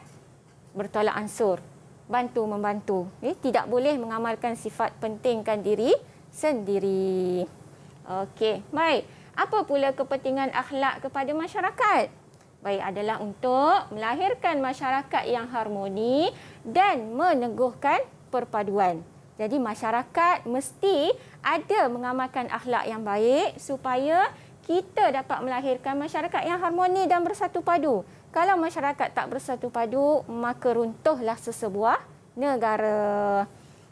bertolak ansur, bantu-membantu. Tidak boleh mengamalkan sifat pentingkan diri sendiri. Okey, baik. Apa pula kepentingan akhlak kepada masyarakat? Baik, adalah untuk melahirkan masyarakat yang harmoni dan meneguhkan perpaduan. Jadi masyarakat mesti ada mengamalkan akhlak yang baik supaya kita dapat melahirkan masyarakat yang harmoni dan bersatu padu. Kalau masyarakat tak bersatu padu, maka runtuhlah sesebuah negara.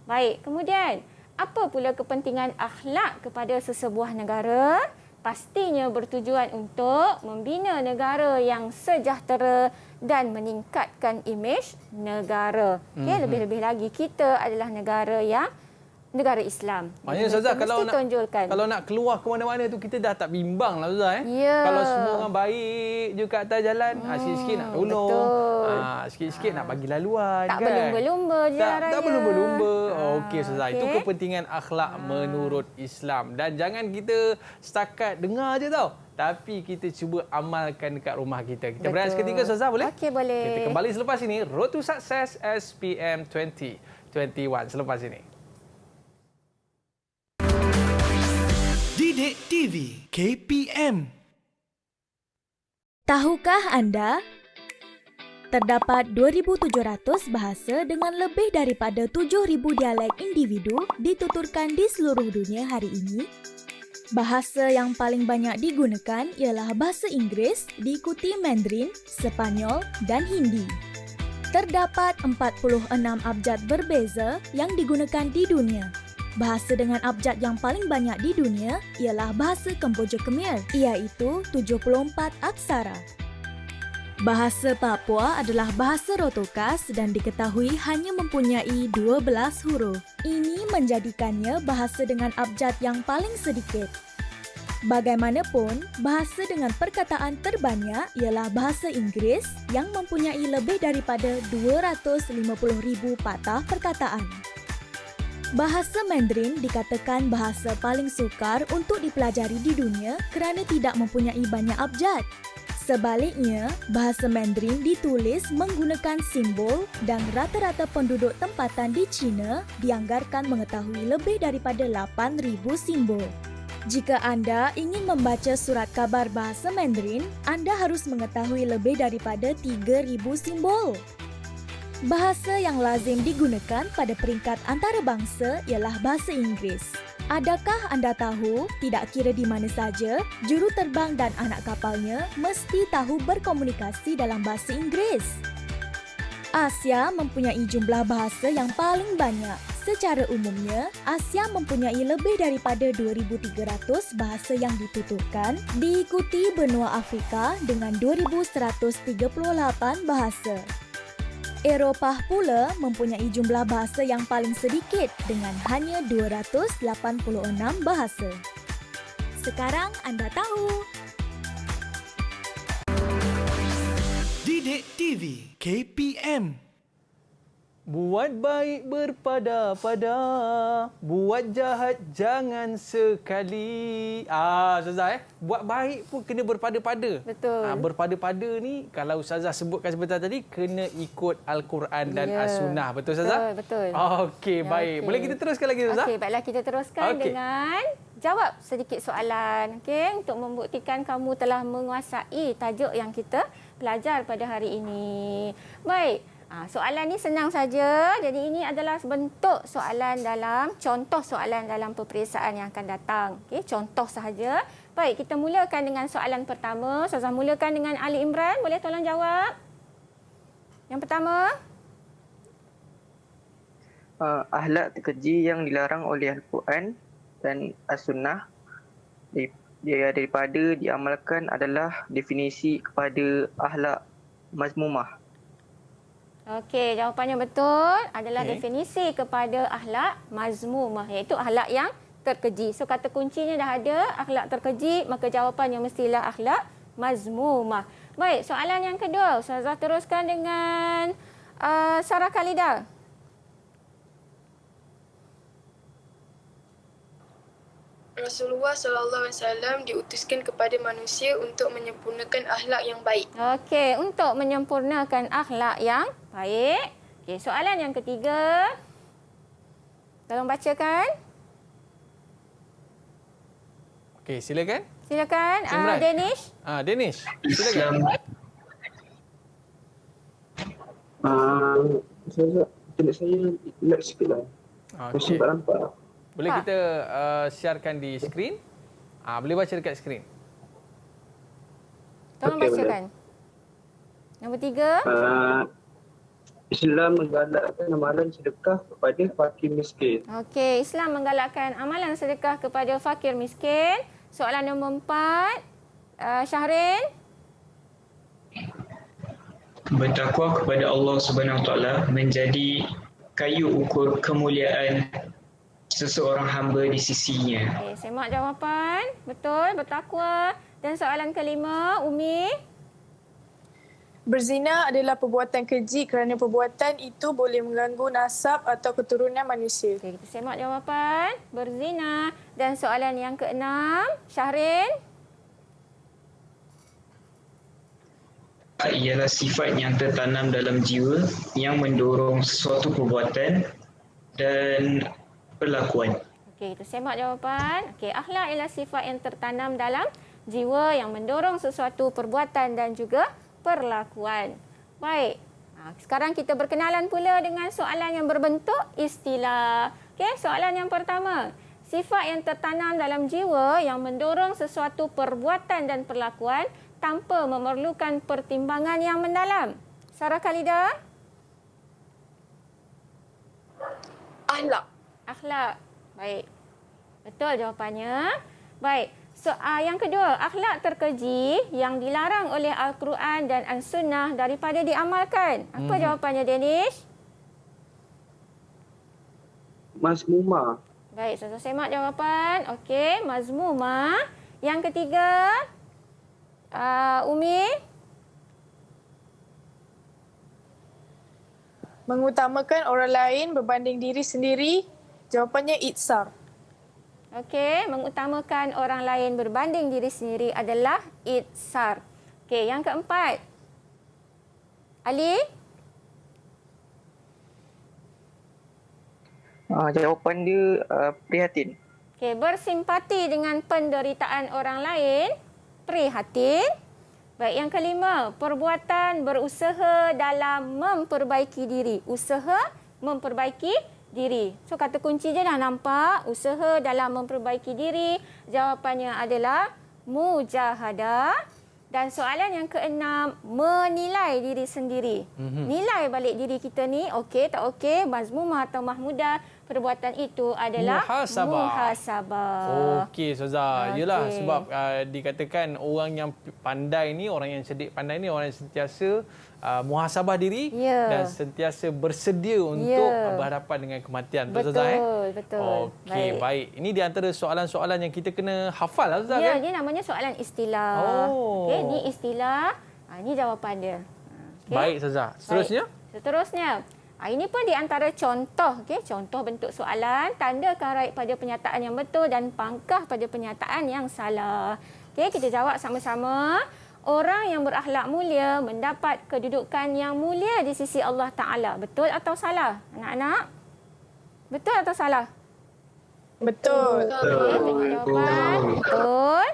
Baik, kemudian apa pula kepentingan akhlak kepada sesebuah negara? Pastinya bertujuan untuk membina negara yang sejahtera dan meningkatkan imej negara. Okay, lebih-lebih lagi kita adalah negara Islam. Maknanya Ustazah, kalau tunjulkan. nak keluar ke mana-mana tu kita dah tak bimbang lah Ustazah. Ya. Kalau semua orang baik je kat atas jalan, sikit-sikit nak tolong, sikit-sikit nak bagi laluan. Tak kan? berlumba-lumba je lah raya. Tak berlumba-lumba. Okey Ustazah, itu kepentingan akhlak menurut Islam. Dan jangan kita setakat dengar je tau, tapi kita cuba amalkan dekat rumah kita. Kita berehat seketika Ustazah, boleh? Okey, boleh. Kita kembali selepas ini, Road to Success SPM 2021 selepas ini. Didik TV KPM. Tahukah anda? Terdapat 2,700 bahasa dengan lebih daripada 7,000 dialek individu dituturkan di seluruh dunia hari ini. Bahasa yang paling banyak digunakan ialah bahasa Inggeris, diikuti Mandarin, Sepanyol dan Hindi. Terdapat 46 abjad berbeza yang digunakan di dunia. Bahasa dengan abjad yang paling banyak di dunia ialah bahasa Kemboja Khmer, iaitu 74 aksara. Bahasa Papua adalah bahasa rotokas dan diketahui hanya mempunyai 12 huruf. Ini menjadikannya bahasa dengan abjad yang paling sedikit. Bagaimanapun, bahasa dengan perkataan terbanyak ialah bahasa Inggeris yang mempunyai lebih daripada 250,000 patah perkataan. Bahasa Mandarin dikatakan bahasa paling sukar untuk dipelajari di dunia kerana tidak mempunyai banyak abjad. Sebaliknya, bahasa Mandarin ditulis menggunakan simbol dan rata-rata penduduk tempatan di China dianggarkan mengetahui lebih daripada 8,000 simbol. Jika anda ingin membaca surat khabar bahasa Mandarin, anda harus mengetahui lebih daripada 3,000 simbol. Bahasa yang lazim digunakan pada peringkat antarabangsa ialah bahasa Inggeris. Adakah anda tahu, tidak kira di mana saja, juruterbang dan anak kapalnya mesti tahu berkomunikasi dalam bahasa Inggeris? Asia mempunyai jumlah bahasa yang paling banyak. Secara umumnya, Asia mempunyai lebih daripada 2,300 bahasa yang dituturkan, diikuti benua Afrika dengan 2,138 bahasa. Eropah pula mempunyai jumlah bahasa yang paling sedikit dengan hanya 286 bahasa. Sekarang anda tahu. Didik TV KPM. Buat baik berpada-pada, buat jahat jangan sekali. Ustazah Buat baik pun kena berpada-pada. Betul. Berpada-pada ni kalau Ustazah sebutkan sebentar tadi kena ikut Al-Quran dan As-Sunnah. Betul Ustazah? Betul. Okey, baik. Okey. Boleh kita teruskan lagi Ustazah? Okey, baiklah kita teruskan dengan jawab sedikit soalan. Okey, untuk membuktikan kamu telah menguasai tajuk yang kita belajar pada hari ini. Baik. Soalan ni senang saja. Jadi ini adalah bentuk soalan dalam contoh soalan dalam peperiksaan yang akan datang. Okey, contoh sahaja. Baik, kita mulakan dengan soalan pertama. Ustazah mulakan dengan Ali Imran. Boleh tolong jawab? Yang pertama. Akhlak terkeji yang dilarang oleh Al-Quran dan As-Sunnah daripada diamalkan adalah definisi kepada akhlak mazmumah. Okey, jawapannya betul adalah definisi kepada akhlak mazmumah, iaitu akhlak yang terkeji. So kata kuncinya dah ada, akhlak terkeji, maka jawapannya mestilah akhlak mazmumah. Baik, soalan yang kedua. Ustazah teruskan dengan Sarah Khalida. Rasulullah SAW diutuskan kepada manusia untuk menyempurnakan akhlak yang baik. Okey, untuk menyempurnakan akhlak yang baik. Okey, soalan yang ketiga. Tolong bacakan. Okey, silakan. Silakan, Danish. Danish, silakan. Saya lag sikit lah. Saya tak nampak. Boleh kita siarkan di skrin? Boleh baca dekat skrin. Tolong bacakan. Nombor 3. Islam menggalakkan amalan sedekah kepada fakir miskin. Okey, Islam menggalakkan amalan sedekah kepada fakir miskin. Soalan nombor 4. Syahrin. Bertakwa kepada Allah Subhanahu Wa Taala menjadi kayu ukur kemuliaan seseorang hamba di sisinya. Okey, semak jawapan. Betul, bertakwa. Dan soalan kelima, Umi. Berzina adalah perbuatan keji kerana perbuatan itu boleh mengganggu nasab atau keturunan manusia. Okey, kita semak jawapan. Berzina. Dan soalan yang keenam, Syahrin. Ialah sifat yang tertanam dalam jiwa yang mendorong sesuatu perbuatan dan perlakuan. Okey, kita semak jawapan. Okey, akhlak ialah sifat yang tertanam dalam jiwa yang mendorong sesuatu perbuatan dan juga perlakuan. Baik. Sekarang kita berkenalan pula dengan soalan yang berbentuk istilah. Okey, soalan yang pertama. Sifat yang tertanam dalam jiwa yang mendorong sesuatu perbuatan dan perlakuan tanpa memerlukan pertimbangan yang mendalam. Sarah Khalida. Akhlak. Akhlak. Baik. Betul jawapannya. Baik. Yang kedua, akhlak terkeji yang dilarang oleh Al-Quran dan As-Sunnah daripada diamalkan. Apa jawapannya, Danish? Mazmumah. Baik, saya semak jawapan. Okey, mazmumah. Yang ketiga, Umi? Mengutamakan orang lain berbanding diri sendiri. Jawapannya itsar. Okey, mengutamakan orang lain berbanding diri sendiri adalah itsar. Okey, yang keempat. Ali? Jawapan dia prihatin. Okey, bersimpati dengan penderitaan orang lain, prihatin. Baik, yang kelima, perbuatan berusaha dalam memperbaiki diri. Usaha memperbaiki diri. So, kata kunci je dah nampak. Usaha dalam memperbaiki diri. Jawapannya adalah mujahadah. Dan soalan yang keenam, menilai diri sendiri. Nilai balik diri kita ni, okey tak okey, mazmumah atau mahmudah, perbuatan itu adalah muhasabah. Okey, Ustazah. Yelah, sebab dikatakan orang yang pandai ni, orang yang cerdik pandai ni, orang yang sentiasa muhasabah diri dan sentiasa bersedia untuk berhadapan dengan kematian. Betul, Ustazah? Betul. Okey, baik. Ini di antara soalan-soalan yang kita kena hafal lah, Ustazah. Ya, kan? dia namanya soalan istilah. Okey, ni istilah. Ini jawapan dia. Okay. Baik, Ustazah. Seterusnya? Baik. Seterusnya. Ini pun di antara contoh, contoh bentuk soalan, tandakan right pada pernyataan yang betul dan pangkah pada pernyataan yang salah. Kita jawab sama-sama. Orang yang berakhlak mulia mendapat kedudukan yang mulia di sisi Allah Ta'ala. Betul atau salah, anak-anak? Betul atau salah? Betul. Tengok jawapan. Betul.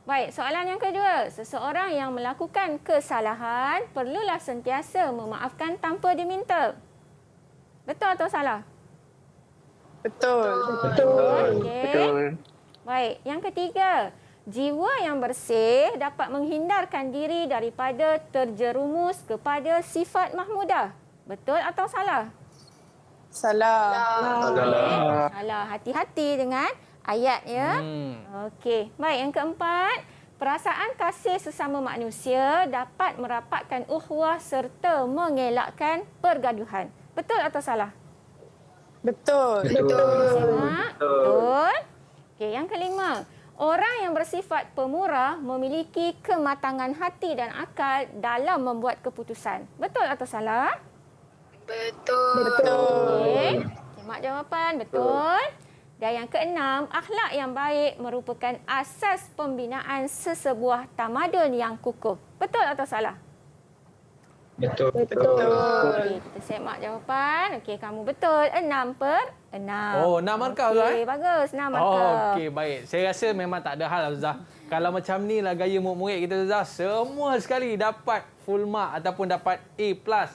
Baik, soalan yang kedua. Seseorang yang melakukan kesalahan perlulah sentiasa memaafkan tanpa diminta. Betul atau salah? Betul. Okey. Baik, yang ketiga. Jiwa yang bersih dapat menghindarkan diri daripada terjerumus kepada sifat mahmudah. Betul atau salah? Salah. Salah. Hati-hati dengan ayat ya. Okey. Baik, yang keempat. Perasaan kasih sesama manusia dapat merapatkan ukhuwah serta mengelakkan pergaduhan. Betul atau salah? Betul. Betul. Okey, yang kelima. Orang yang bersifat pemurah memiliki kematangan hati dan akal dalam membuat keputusan. Betul atau salah? Betul. Okey. Semak jawapan. Betul. Dan yang keenam, akhlak yang baik merupakan asas pembinaan sesebuah tamadun yang kukuh. Betul atau salah? Betul. Okey, kita semak jawapan. Okey, kamu betul. 6/6. Oh, 6 markah, Ustazah. Okey, bagus. 6 markah. Okey, baik. Saya rasa memang tak ada hal, Ustazah. Kalau macam ni lah gaya murid-murid kita, Ustazah, semua sekali dapat full mark ataupun dapat A+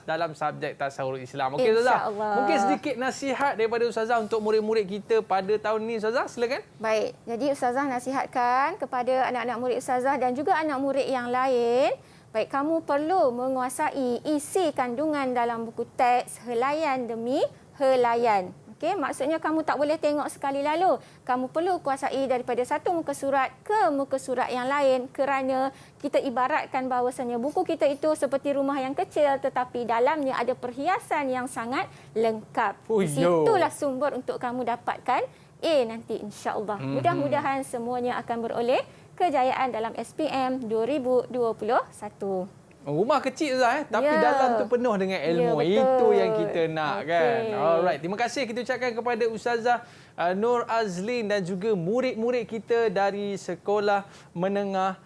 dalam subjek tasawuf Islam. Okey, Ustazah. Mungkin sedikit nasihat daripada Ustazah untuk murid-murid kita pada tahun ni, Ustazah. Silakan. Baik. Jadi Ustazah nasihatkan kepada anak-anak murid Ustazah dan juga anak murid yang lain. Baik, kamu perlu menguasai isi kandungan dalam buku teks helaian demi helaian. Okey, maksudnya kamu tak boleh tengok sekali lalu. Kamu perlu kuasai daripada satu muka surat ke muka surat yang lain kerana kita ibaratkan bahawasanya buku kita itu seperti rumah yang kecil tetapi dalamnya ada perhiasan yang sangat lengkap. Di situlah sumber untuk kamu dapatkan A nanti insya-Allah. Mudah-mudahan semuanya akan beroleh kejayaan dalam SPM 2021. Rumah kecil Zah, tapi dalam tu penuh dengan ilmu. Itu yang kita nak kan. Alright, terima kasih kita ucapkan kepada Ustazah Nur Azlin dan juga murid-murid kita dari Sekolah Menengah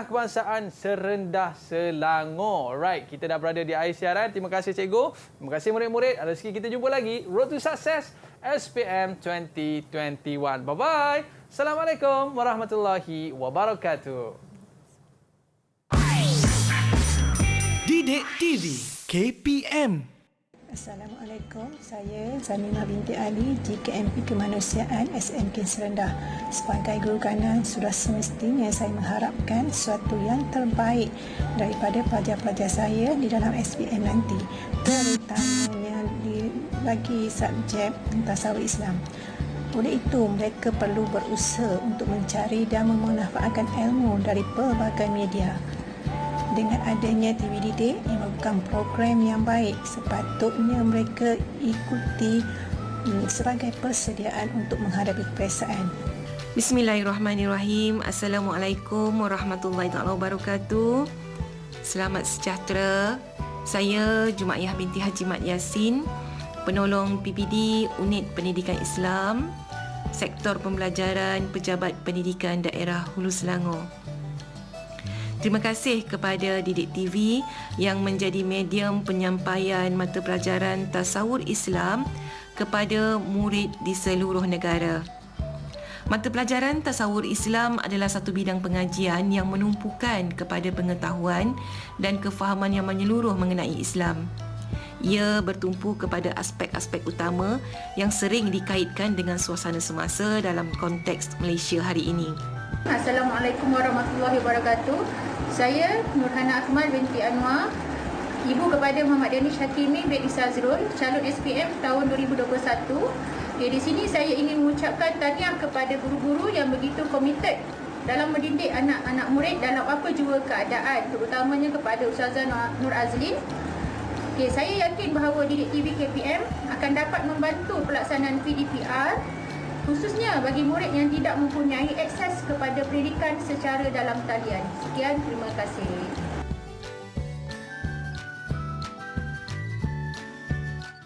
Kebangsaan Serendah Selangor. Alright, kita dah berada di akhir siaran. Terima kasih cikgu. Terima kasih murid-murid. Rezeki kita jumpa lagi. Road to Success SPM 2021. Bye-bye. Assalamualaikum warahmatullahi wabarakatuh. Didik TV KPM. Assalamualaikum, saya Zaminah binti Ali, JKMP Kemanusiaan SMK Serendah. Sebagai guru kanan, sudah semestinya saya mengharapkan sesuatu yang terbaik daripada pelajar-pelajar saya di dalam SPM nanti, terutamanya bagi subjek tasawuf Islam. Oleh itu, mereka perlu berusaha untuk mencari dan memanfaatkan ilmu dari pelbagai media. Dengan adanya TV Didik yang merupakan program yang baik, sepatutnya mereka ikuti sebagai persediaan untuk menghadapi peperiksaan. Bismillahirrahmanirrahim. Assalamualaikum warahmatullahi wabarakatuh. Selamat sejahtera. Saya Jumaiyah binti Haji Mat Yasin, penolong PPD Unit Pendidikan Islam, Sektor Pembelajaran Pejabat Pendidikan Daerah Hulu Selangor. Terima kasih kepada Didik TV yang menjadi medium penyampaian mata pelajaran tasawur Islam kepada murid di seluruh negara. Mata pelajaran tasawur Islam adalah satu bidang pengajian yang menumpukan kepada pengetahuan dan kefahaman yang menyeluruh mengenai Islam. Ia bertumpu kepada aspek-aspek utama yang sering dikaitkan dengan suasana semasa dalam konteks Malaysia hari ini. Assalamualaikum warahmatullahi wabarakatuh. Saya Nurhana Akmal binti Anwar, ibu kepada Muhammad Danish Hakimi bin Isazrul, calon SPM tahun 2021. Di sini saya ingin mengucapkan tahniah kepada guru-guru yang begitu komited dalam mendidik anak-anak murid dalam apa jua keadaan, terutamanya kepada Ustazah Nur Azlin. Saya yakin bahawa Didik TV KPM akan dapat membantu pelaksanaan PDPR, khususnya bagi murid yang tidak mempunyai akses kepada pendidikan secara dalam talian. Sekian, terima kasih.